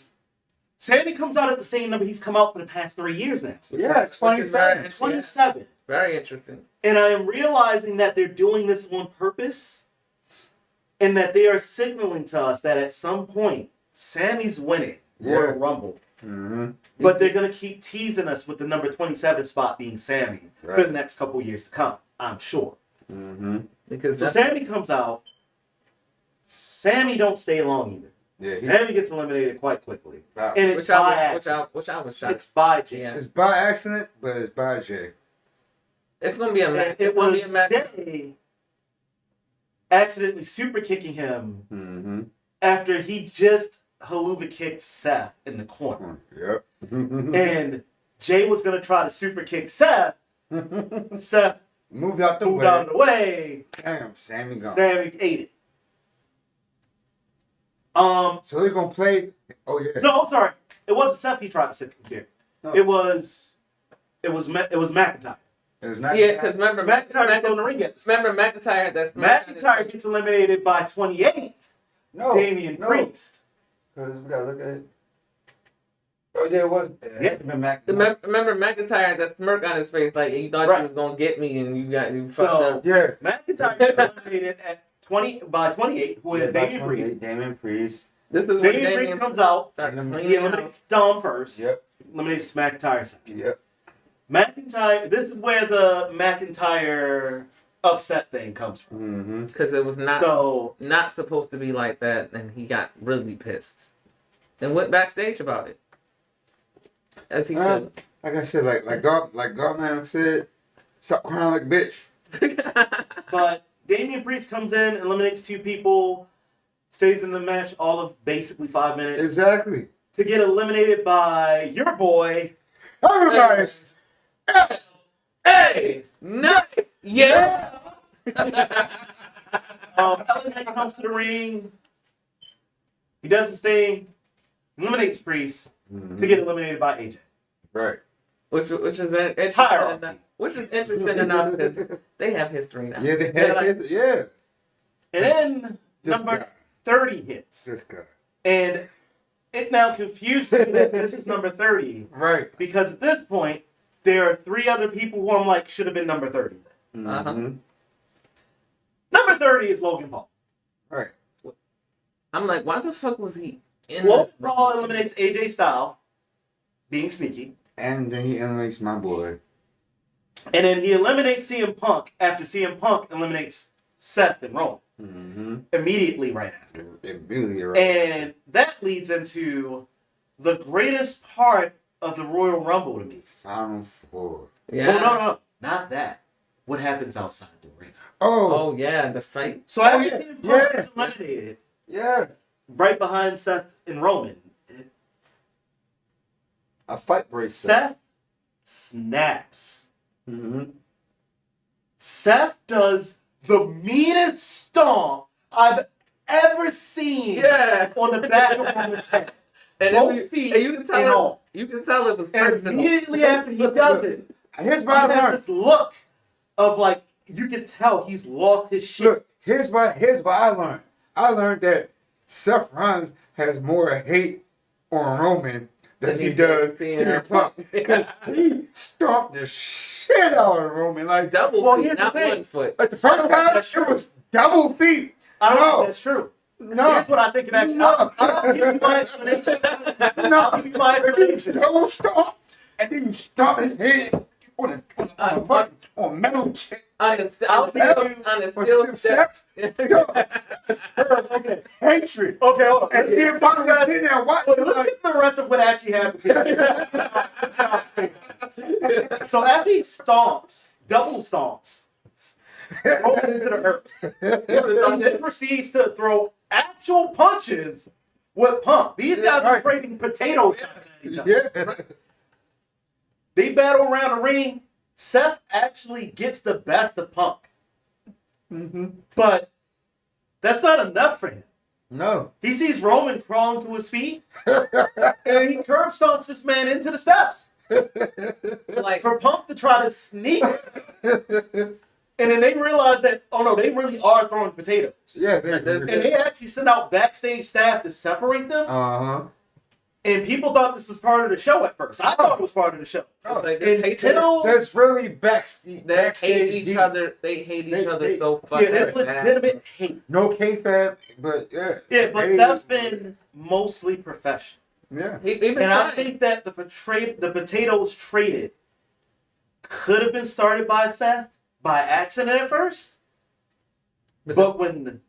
Sammy comes out at the same number he's come out for the past 3 years now. Yeah, Which is very 27. 27. very interesting. And I am realizing that they're doing this on purpose, and that they are signaling to us that at some point, Sammy's winning Royal Rumble. Mm-hmm. But they're going to keep teasing us with the number 27 spot being Sammy for Right. the next couple years to come, I'm sure. Mm-hmm. Because So that's, Sammy comes out. Sammy don't stay long either. Yeah, Sammy gets eliminated quite quickly. And it's which I by was, accident. which I was shocked. It's by Jay. Yeah. it's by accident, but it's by Jay. It's gonna be a match. And it was a match. Jay accidentally super kicking him Mm-hmm. after he just haluva kicked Seth in the corner. Yep. And Jay was going to try to super kick Seth. Seth Moved out the moved way. out of the way. Damn, Sammy gone. Sammy ate it. So he's gonna play. Oh yeah. No, I'm sorry. It wasn't Seth he tried to super kick. No. It was McIntyre. It was not. Yeah, because remember, McIntyre's still in the ring at this time. remember McIntyre. That's McIntyre gets eliminated by 28. no. Damian no. Priest. Because we gotta look at it. Oh yeah, it was. Yeah. Remember McIntyre, that smirk on his face, like you thought Right. you was gonna get me, and you fucked So up. Yeah. McIntyre gets eliminated at 28, who is Yeah, Damian Priest. Damian Priest. This is when Damian Priest comes out. started He He cleaning out. eliminates Dom first. Yep. Eliminates McIntyre second. Yep. McIntyre. This is where the McIntyre upset thing comes from. Mm-hmm. Because it was not So supposed to be like that, and he got really pissed and went backstage about it. As he could. Like I said, like Godman said, stop crying like a bitch. but Damian Priest comes in, eliminates 2 people, stays in the match all of basically 5 minutes Exactly. to get eliminated by your boy. Everybody's. Hey, no, yeah. LA Knight comes to the ring. He does his thing, eliminates Priest to get eliminated by AJ. Right. Which is interesting Hierarchy. enough. Which is interesting enough because they have history now. Yeah, they They're had like, it. Yeah. And then This number guy. 30 hits. This guy. And it now confuses me that this is number 30 Right. because at this point, there are 3 other people who I'm like should have been number 30. Uh-huh. Mm-hmm. Number 30 is Logan Paul. Right. I'm like, why the fuck was he in Logan this? Paul eliminates AJ Styles, being sneaky. And then he eliminates my boy. And then he eliminates CM Punk after CM Punk eliminates Seth and Roman. Mm-hmm. Immediately right after. Immediately right. And that leads into the greatest part of the Royal Rumble to me. Final Four. Yeah. Oh, no, not that. What happens outside the ring? Oh. Oh yeah, the fight. So after yeah, CM Punk yeah. gets eliminated, Yeah. right behind Seth and Roman, A fight breaks. Seth snaps. Mm-hmm. Seth does the meanest stomp I've ever seen Yeah. on the back of Roman's head. And Both feet and you can tell and all. You can tell it was And personal. immediately after he does it, Here's he what I has learned. this look of like, you can tell he's lost his shit. Look, here's what I learned. I learned that Seth Rollins has more hate on Roman than he does CM Punk. Because he stomped the shit out of Roman. Like, Double Well, feet, here's the not thing. one foot. like the first time, it was double feet. I don't No. think that's true. No. Here's what I think it actually. No. I'll give you my explanation. No. I'll give you my If you explanation. double stomp, and then you stomp his head on metal shit. On the Or steel steps. Yo, that's terrible. Okay. Hatred. Okay, hold on. And CM Punk was sitting there watching. Let's get to the rest of what actually happens here. So after he stomps, double stomps, Roman into the earth, he then proceeds to throw actual punches with Punk. These guys are right. trading potato shots at each other. Yeah. They battle around the ring. Seth actually gets the best of Punk. But that's not enough for him. No. He sees Roman crawling to his feet, and he curb stomps this man into the steps Like, for Punk to try to sneak. And then they realize that, oh no, they really are throwing potatoes. Yeah. And they actually send out backstage staff to separate them. Uh-huh. And people thought this was part of the show at first. I thought it was part of the show. it's like this hatred. Until There's really backstage. They hate backstage each deep. other. They hate each other they- so yeah, fucking there's bad. legitimate hate. No kayfabe, but yeah. Yeah, but Hey. that's been mostly professional. Yeah. He been And I trying. think that the potatoes traded could have been started by Seth by accident at first. But when the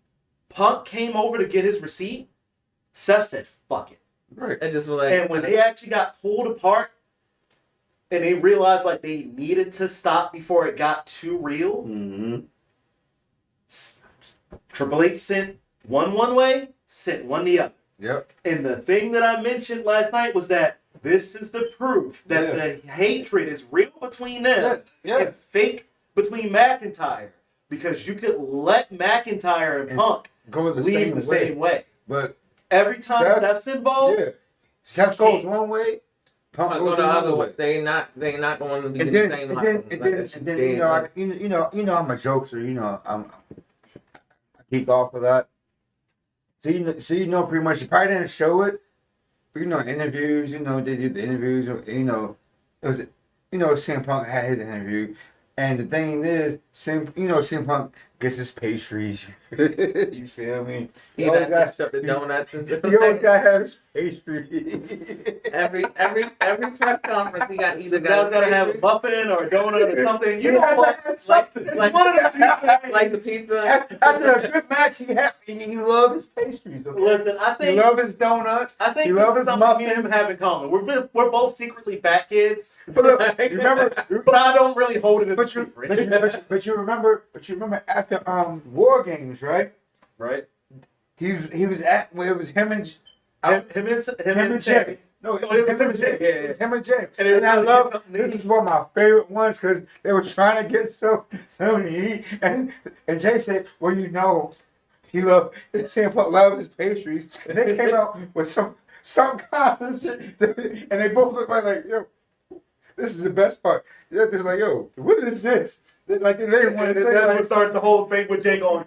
Punk came over to get his receipt, Seth said, fuck it. Right. It just was like, And when they actually got pulled apart and they realized like they needed to stop before it got too real, Mm-hmm. Triple H sent one way, sent one the other. Yep. And the thing that I mentioned last night was that this is the proof that the hatred is real between them and fake between McIntyre. Because you could let McIntyre and Punk Go the leave the same way. But Every time Seth- Steph's involved, yeah. Seth goes one way, Punk go goes the other another way. way. They not going to be And the then, same. and like then, them. and Like, then, it's and then, dead, you know, like- I'm a jokester. I geek off of that. So you know, pretty much. You probably didn't show it, but interviews. They did the interviews. It was, CM Punk had his interview, and the thing is, CM Punk gets his pastries. You feel me? He You always got shove the donuts into You always gotta have his pastry. every press conference. He got either Steph's got to have a pastry, muffin or a donut or something. You You know have what? to have something. like- One of the few things. like the pizza. After a good match, he love his pastries. Okay? Listen, I He think love his donuts. I think he this love is his something me and muffins. him have in common. We're both secretly fat kids, But look, you remember? but I don't really hold it as a But you, secret. but you remember after War Games, right? Right? He was at where it was him and Him and Jay. No, Oh, it was him and Jay. Yeah, It was him and Jay. And it was And I trying to love get something to this eat. is one of my favorite ones because they were trying to get something to eat, and Jay said, "Well, he loved CM Punk loved his pastries," and they came out with some kind of shit, and they both looked like yo, this is the best part. They're like, yo, what is this? They didn't want And to then say that's like, what started the whole thing with Jay going,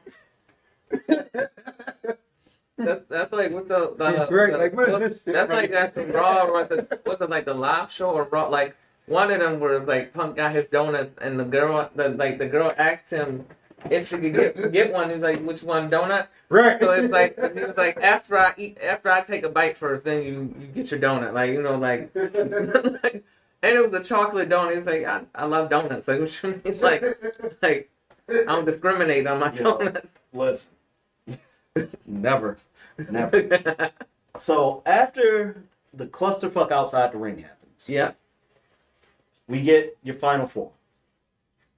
That's like what's the Right, like, what is this shit, that's man? like that's the Raw or what's it like the live show or Raw, like one of them where like Punk got his donuts and the girl asked him if she could get one. He's like, which one, donut? right. So it's like he was like, after I take a bite first, then you get your donut, like like, and it was a chocolate donut. He's like, I love donuts. Like what you mean? Like I don't discriminate on my donuts. listen. Never. So after the clusterfuck outside the ring happens, Yeah. we get your final four.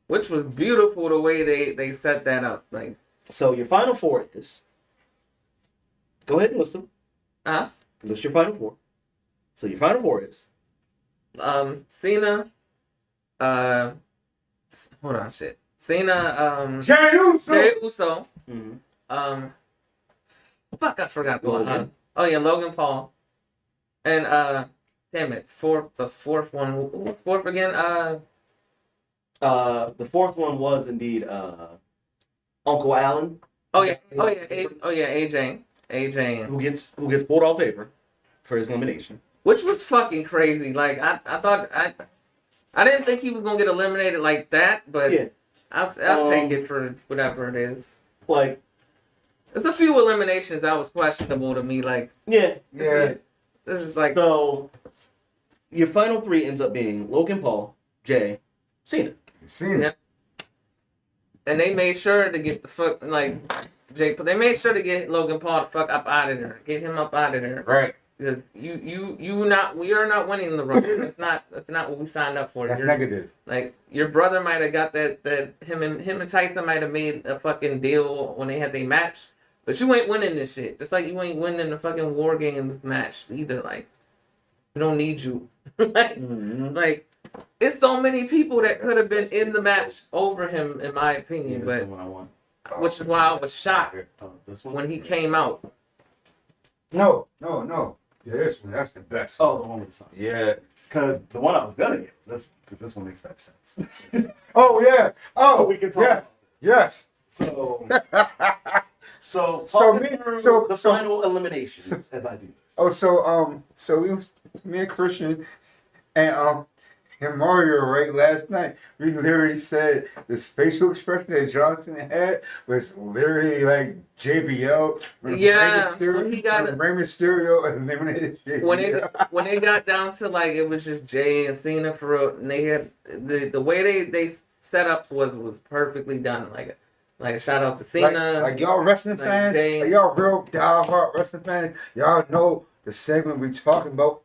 Which was beautiful the way they set that up. Like, So your final four is. Go ahead and listen. List your final four. So your final four is. Cena, hold on, shit. Cena, Jey Uso. Jey Uso, Mm-hmm. fuck, I forgot the one. Logan. Oh yeah, Logan Paul, and damn it, the fourth one. Who was fourth again? The fourth one was indeed Uncle Allen, AJ, who gets pulled off paper for his elimination. which was fucking crazy. Like I thought I didn't think he was gonna get eliminated like that, but Yeah. I'll take it for whatever it is. Like, There's a few eliminations that was questionable to me. Like yeah. Yeah. this is like So your final three ends up being Logan Paul, Jay, Cena. Seen it. and they made sure to get the fuck like Jake. They made sure to get Logan Paul the fuck up out of there. Get him up out of there. Right. Because we are not winning the road. That's not what we signed up for. That's negative. Like your brother might have got that him and Tyson might have made a fucking deal when they had their match, but you ain't winning this shit. Just like you ain't winning the fucking War Games match either. Like we don't need you. like it's so many people that could have been in the match over him, in my opinion. Yeah, but the one I want. which is why I was shocked This one. when he came out. No. Yeah, this one. That's the best. Oh, the one with the sun. Yeah. Because the one I was gonna get was this, because this one makes better sense. Oh yeah. Oh, So we can talk. Yeah. about Yes. So, so So talk me- me through so- the so- final eliminations as I do. Oh, so we was me and Christian and Mario right last night. We literally said this facial expression that Johnson had was literally like JBL. Yeah, when he got when Rey Mysterio eliminated JBL. when it got down to like it was just Jay and Cena for real, and they had the way they set up was perfectly done. Like a shout out to Cena. Like y'all wrestling like fans, Jay. like y'all real diehard wrestling fans, y'all know the segment we talking about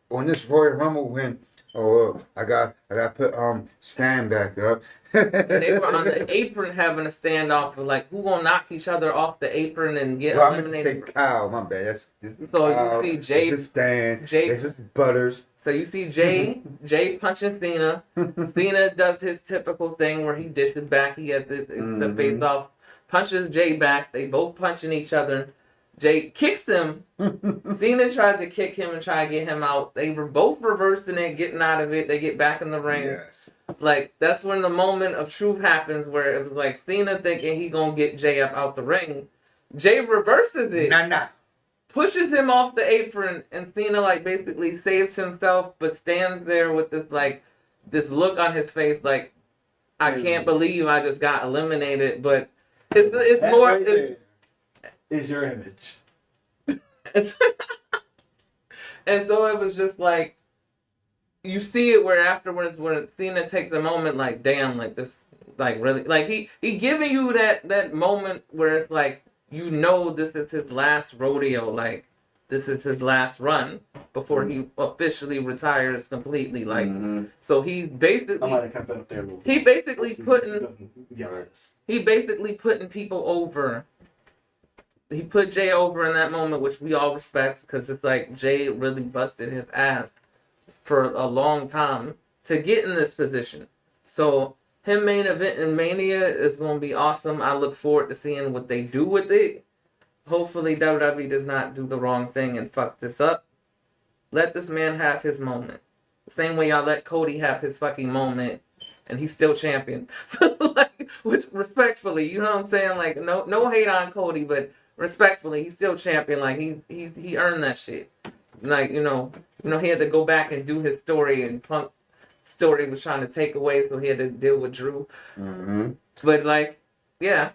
on this Royal Rumble when I got put Stan back up. And they were on the apron having a standoff of like who gonna knock each other off the apron and get Well, I meant to eliminated. say Kyle, my bad. This is So you Kyle, see Jay- this is Stan, Jay- this is Butters. So you see Jay punching Cena. Cena does his typical thing where he dishes back. He has the face off, punches Jay back. They both punching each other. Jay kicks him. Cena tried to kick him and try to get him out. They were both reversing it, getting out of it. They get back in the ring. Yes. Like that's when the moment of truth happens, where it was like Cena thinking he gonna get Jay up out the ring. Jay reverses it. Nah. Pushes him off the apron, and Cena like basically saves himself, but stands there with this look on his face, like I can't believe I just got eliminated. But it's That more. right It's, there is your image. and so it was just like you see it where afterwards when Cena takes a moment, like damn, like this, like really, like he giving you that moment where it's like you know this is his last rodeo, like this is his last run before he officially retires completely. Like so he's I might basically have kept that up there a little bit. he basically So putting he doesn't get this. he basically putting people over. He put Jay over in that moment, which we all respect because it's like Jay really busted his ass for a long time to get in this position. So him main event in Mania is going to be awesome. I look forward to seeing what they do with it. Hopefully WWE does not do the wrong thing and fuck this up. Let this man have his moment. The same way y'all let Colie have his fucking moment and he's still champion. So like, which respectfully, you know what I'm saying? Like no hate on Colie, but respectfully, he's still champion. Like he earned that shit. Like you know he had to go back and do his story, and Punk story was trying to take away, so he had to deal with Drew. But like, yeah,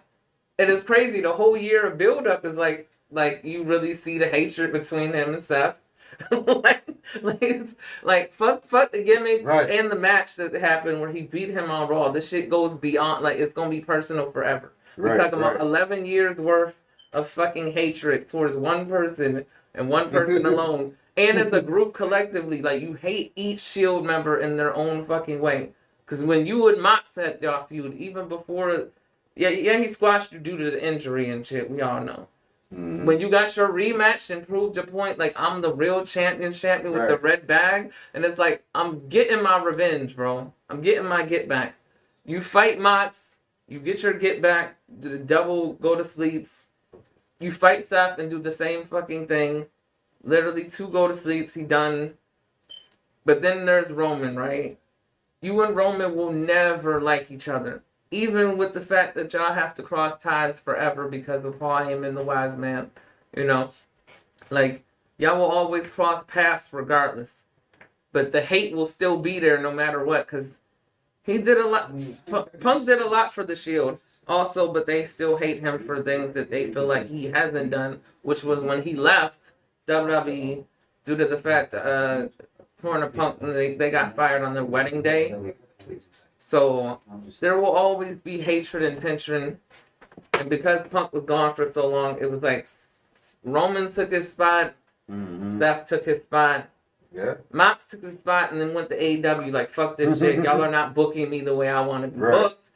it is crazy. The whole year of build up is like you really see the hatred between him and Seth. It's like fuck the gimmick Right. and the match that happened where he beat him on Raw. This shit goes beyond. Like it's gonna be personal forever. We're talking about 11 years worth of fucking hatred towards one person and one person alone, and as a group collectively. Like you hate each Shield member in their own fucking way. Because when you and Mox had y'all feud, even before, yeah, he squashed you due to the injury and shit. We all know. When you got your rematch and proved your point, like I'm the real champion with the red bag, and it's like I'm getting my revenge, bro. I'm getting my get back. You fight Mox, you get your get back, do the double go to sleeps. You fight Seth and do the same fucking thing. Literally 2 go to sleeps, he done. But then there's Roman, right? You and Roman will never like each other. Even with the fact that y'all have to cross ties forever because of Paul Heyman, the wise man. You know? Like, y'all will always cross paths regardless. But the hate will still be there no matter what, because he did a lot. Punk did a lot for the Shield also, but they still hate him for things that they feel like he hasn't done, which was when he left WWE due to the fact Corner Punk, they got fired on their wedding day. So there will always be hatred and tension. And because Punk was gone for so long, it was like Roman took his spot, Seth took his spot. Yeah. Mox took the spot and then went to AEW like, fuck this shit. Y'all are not booking me the way I want to be booked.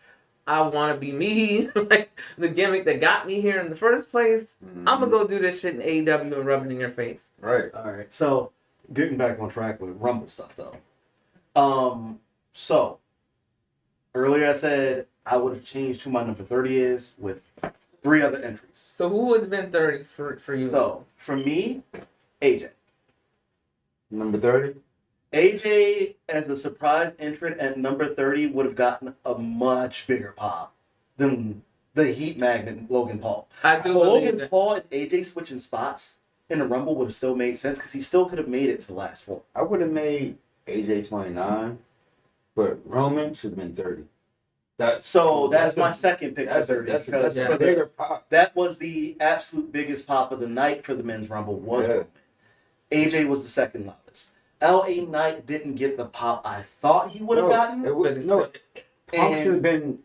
I want to be me. Like, the gimmick that got me here in the first place. I'm going to go do this shit in AEW and rub it in your face. Right. All right. So, getting back on track with Rumble stuff, though. So, earlier I said I would have changed who my number 30 is with 3 other entries. So, who would have been 30 for you? So, for me, AJ. Number 30? AJ, as a surprise entrant at number 30, would have gotten a much bigger pop than the heat magnet Logan Paul. I do Logan believe Paul and AJ switching spots in the Rumble would have still made sense because he still could have made it to the last 4. I would have made AJ 29, but Roman should have been 30. That's my second pick for 30. That's Yeah. a bigger pop. That was the absolute biggest pop of the night for the men's Rumble was Roman. AJ was the second loudest. LA Knight didn't get the pop I thought he would have gotten. Punk should have been.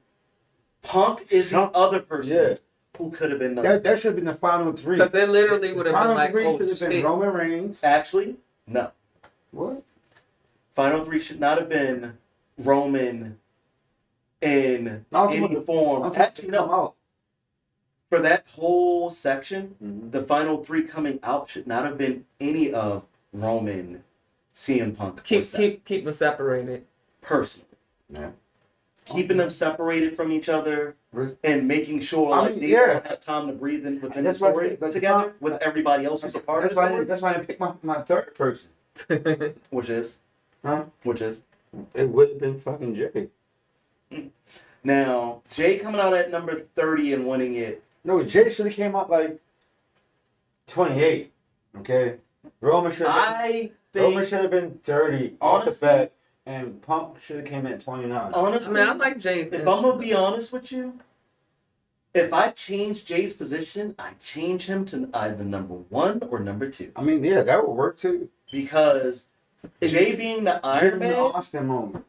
Punk is the other person who could have been That should have been the final 3. Because they literally would have been Final like, 3 oh should have been shit. Roman Reigns. Actually, no. What? Final 3 should not have been Roman in any form. Actually, no. For that whole section, the final 3 coming out should not have been any of Roman, CM Punk. Keep them separated. Personally. Yeah. Keeping them separated from each other and making sure they don't have time to breathe in within the That's why I story said, like, together with everybody else who's a part of the story. That's why I picked my third person. Which is? Huh? Which is? It would have been fucking Jay. Now, Jay coming out at number 30 and winning it. No, Jay should have came out like 28. Okay? Roman should have been 30 off the bat, and Punk should have came in at 29. Honestly, I like Jay's. If I'm gonna be honest with you, if I change Jay's position, I change him to either number 1 or number 2. I mean, yeah, that would work too. Because Jay being the Iron Man. The Austin moment.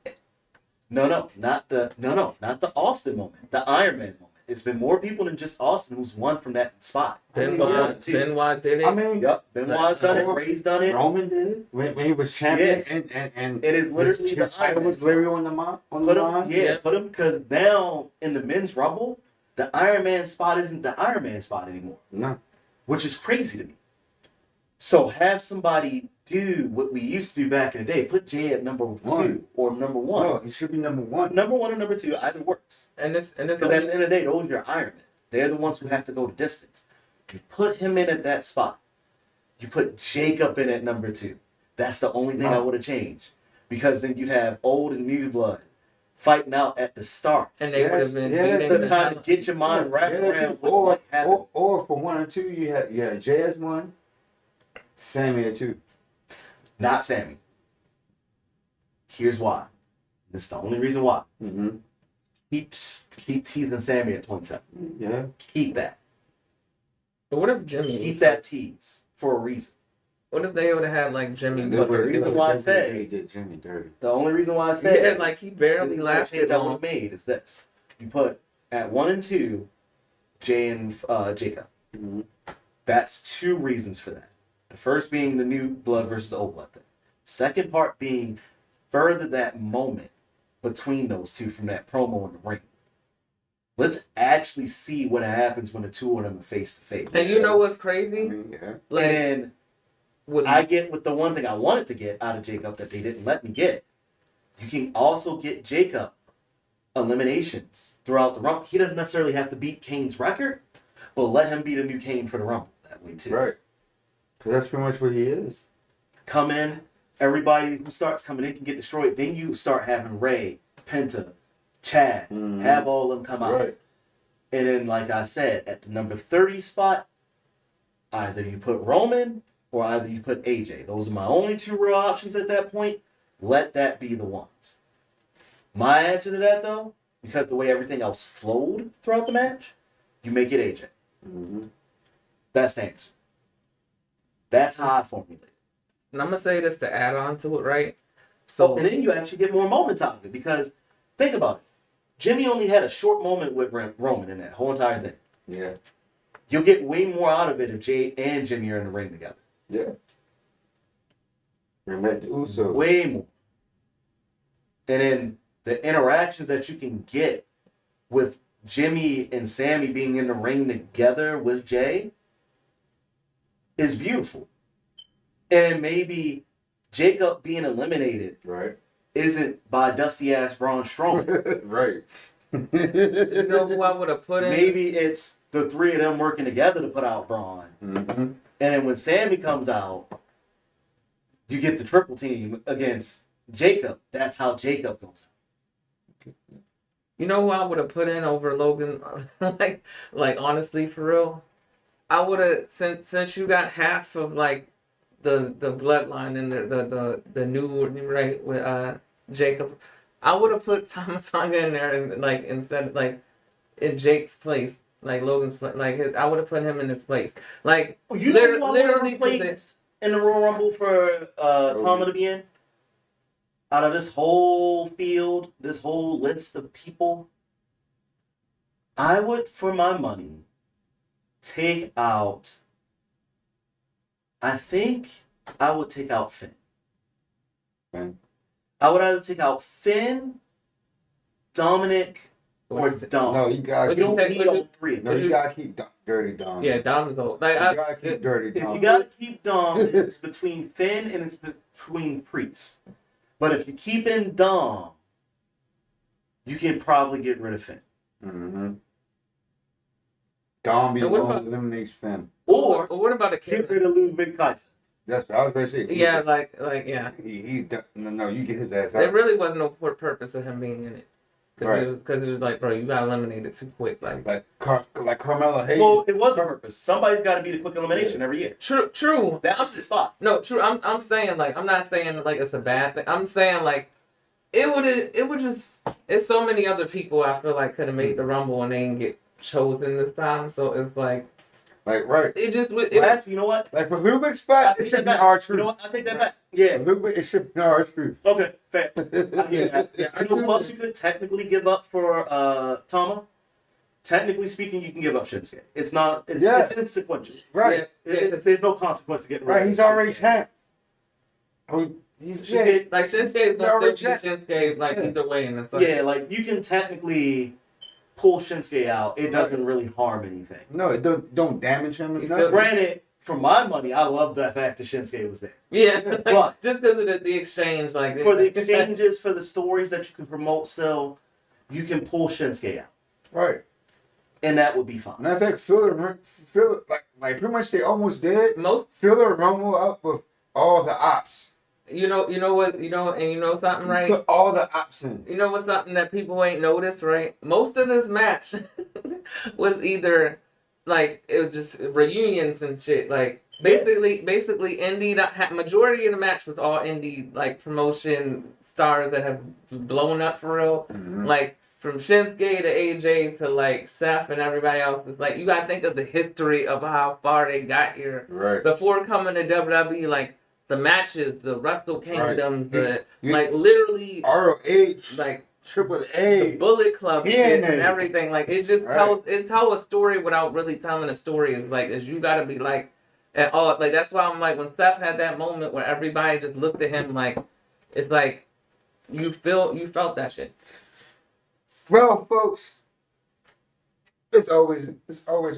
No, not the Austin moment. The Iron Man moment. It's been more people than just Austin who's won from that spot. Benoit did it. I mean, yep, Benoit's done it. Ray's done it. Roman did it when he was champion, and it is literally his title was literally on the line. Put him because now in the men's Rumble, the Iron Man spot isn't the Iron Man spot anymore. No, which is crazy to me. So have somebody do what we used to do back in the day. Put Jay at number 2 or number 1. No, he should be number 1. Number 1 or number 2, either works. And this Because at the end of the day, those are your Iron Men. They're the ones who have to go the distance. You put him in at that spot. You put Jacob in at number 2. That's the only thing I would have changed. Because then you'd have old and new blood fighting out at the start. And they would have been to kind of get your mind wrapped around what happened. Or for 1 or 2, you had Jay as 1, Sammy at 2. Not Sammy. Here's why. This is the only reason why. Mm-hmm. Keep teasing Sammy at 27. Yeah. Keep that. But what if Jimmy? Keep that tease for a reason. What if they would have had like Jimmy? But the reason why I said he did Jimmy dirty. The only reason why I said like he barely lasted that would have made is this: you put at 1 and 2, Jay and Jacob. Mm-hmm. That's 2 reasons for that. The first being the new blood versus old blood thing. Second part being further that moment between those 2 from that promo in the ring. Let's actually see what happens when the 2 of them are face to face. And you know what's crazy? I mean, yeah. Like, and I get with the one thing I wanted to get out of Jacob that they didn't let me get. You can also get Jacob eliminations throughout the Rumble. He doesn't necessarily have to beat Kane's record, but let him beat a new Kane for the Rumble that way too. Right. Because that's pretty much what he is. Come in, everybody who starts coming in can get destroyed. Then you start having Ray, Penta, Chad, have all of them come out. Right. And then, like I said, at the number 30 spot, either you put Roman or either you put AJ. Those are my only two real options at that point. Let that be the ones. My answer to that, though, because the way everything else flowed throughout the match, you make it AJ. Mm-hmm. That's the answer. That's how I formulate it. And I'm gonna say this to add on to it, right? So, and then you actually get more moments out of it because think about it. Jimmy only had a short moment with Roman in that whole entire thing. Yeah. You'll get way more out of it if Jay and Jimmy are in the ring together. Yeah. And met the Usos. Way more. And then the interactions that you can get with Jimmy and Sammy being in the ring together with Jay is beautiful. And maybe Jacob being eliminated Right. isn't by dusty ass Braun Strowman. Right. You know who I would have put in? Maybe it's the three of them working together to put out Braun. Mm-hmm. And then when Sammy comes out, you get the triple team against Jacob. That's how Jacob goes out. You know who I would have put in over Logan? like honestly, for real, I would have since you got half of like the bloodline and the new right with Jacob, I would have put Thomas Tonga in there and like instead like in Jake's place, like Logan's like I would have put him in his place, like You know who I literally placed in the Royal Rumble for Tama to be in? Out of this whole field, this whole list of people, I would, for my money, take out. I think I would take out Finn. Finn? I would either take out Finn, Dominic, or Dom. No, you gotta You don't need all three of No, them. you gotta keep Dirty Dom. Yeah, Dom is old. Like You gotta keep Dirty If Dom. you gotta keep Dom, it's between Finn and it's between Priest. But if you keep in Dom, you can probably get rid of Finn. Mm-hmm. Dom be the And what one about- who eliminates Finn. Or what about a get kid? rid of Ludwig Kaiser. That's what I was gonna say. Yeah, like yeah. He's no, you get his ass There out. really was no purpose of him being in it. Right. Because it was like, bro, you got eliminated too quick. Like Like Carmelo Hayes. Well, it was a purpose. Somebody's got to be the quick elimination every year. true. That was the spot. No, true. I'm saying like I'm not saying like it's a bad thing. I'm saying like it would just it's so many other people I feel like could have made the Rumble and they didn't get chosen this time. So it's like right. it just would. Well, actually, you know what? Like for Ludwig's I spot, take it should that be back. our You truth. know what? I take that back. Yeah. Ludwig, it should be our truth. Okay. Fair. I get that. Yeah, You know what else you could technically give up for Tama? Technically speaking, you can give up Shinsuke. It's not. It's insequential. Right. There's no consequence to getting rid of Right. He's already Shinsuke. champ. He's Shinsuke- like Shinsuke is He's already gonna still be Shinsuke like Yeah. either way, and it's like Yeah, like you can technically pull Shinsuke out. It doesn't really harm anything. No, it don't damage him. He's Nothing. still- Granted, for my money, I love the fact that Shinsuke was there. yeah, But- like, just because of the exchange, like For the exchanges, for the stories that you can promote still, you can pull Shinsuke out. Right. And that would be fine. Matter of fact, fill like pretty much they almost did. most. Fill the Rumble up with all the ops. You know what, and you know something, right? Put all the ops in. You know what's something that people ain't noticed, right? Most of this match was either like it was just reunions and shit. Like basically indie. Majority of the match was all indie, like promotion stars that have blown up for real. Mm-hmm. Like from Shinsuke to AJ to like Seth and everybody else. It's like you gotta think of the history of how far they got here Right. before coming to WWE. Like the matches, the Wrestle Kingdoms, Right. like literally ROH, like Triple the A. Bullet Club shit and TNA. everything. Like it just Right. tells a story without really telling a story. Is like is you gotta be like at all like that's why I'm like when Steph had that moment where everybody just looked at him like it's like you felt that shit. Well, folks, it's always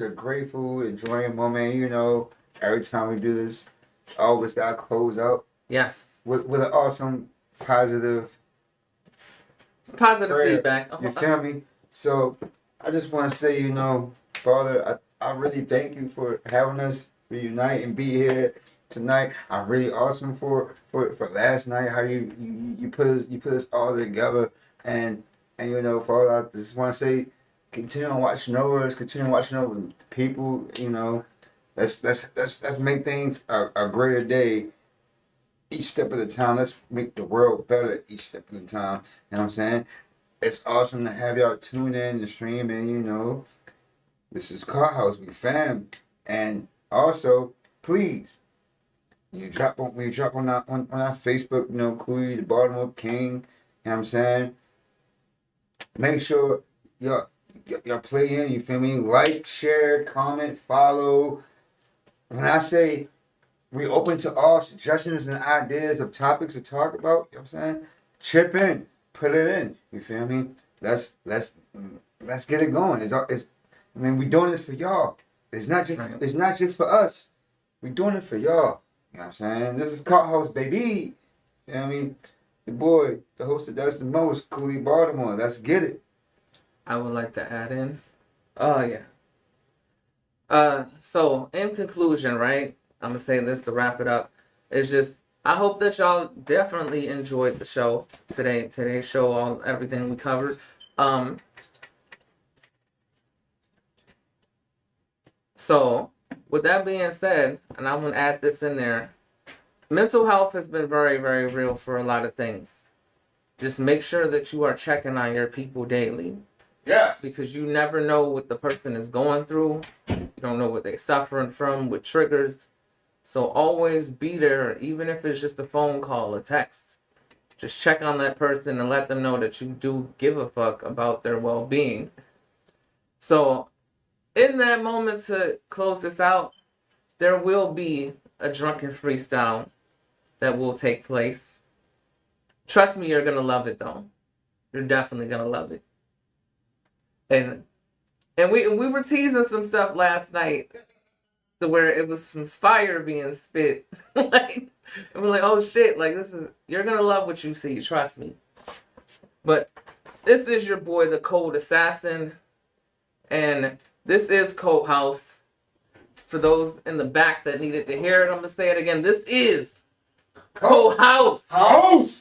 a grateful, enjoying moment. You know, every time we do this, always got to close out Yes. with an awesome, positive Positive prayer. feedback. You feel me? So I just want to say, you know, Father, I really thank you for having us reunite and be here tonight. I'm really awesome for last night. How you put us all together, and you know, Father, I just want to say, continue on watching over us, continue watching over the people. You know, let's make things a greater day each step of the time. Let's make the world better each step of the time. You know what I'm saying? It's awesome to have y'all tune in and stream, and you know, this is Culthouse, we fam. And also, please, when you drop on our Facebook, you know, Colie, the Baltimore King, you know what I'm saying? Make sure y'all play in, you feel me? Like, share, comment, follow. When I say we open to all suggestions and ideas of topics to talk about, you know what I'm saying? Chip in, put it in, you feel me? Let's get it going. I mean, we're doing this for y'all. It's not just for us. We're doing it for y'all. You know what I'm saying? This is Culthouse, baby. You know what I mean? The boy, the host that does the most, Colie Baltimore. Let's get it. I would like to add in. Oh yeah. So in conclusion, right? I'm gonna say this to wrap it up. It's just I hope that y'all definitely enjoyed the show today. Today's show, everything we covered. So with that being said, and I'm gonna add this in there, mental health has been very, very real for a lot of things. Just make sure that you are checking on your people daily. Yes. Because you never know what the person is going through. You don't know what they're suffering from with triggers. So always be there, even if it's just a phone call, a text. Just check on that person and let them know that you do give a fuck about their well-being. So in that moment, to close this out, there will be a drunken freestyle that will take place. Trust me, you're going to love it, though. You're definitely going to love it. And we were teasing some stuff last night to where it was some fire being spit. Like, and we're like, oh shit, like you're going to love what you see, trust me. But this is your boy, the Cold Assassin. And this is Culthouse. For those in the back that needed to hear it, I'm going to say it again. This is Culthouse. House.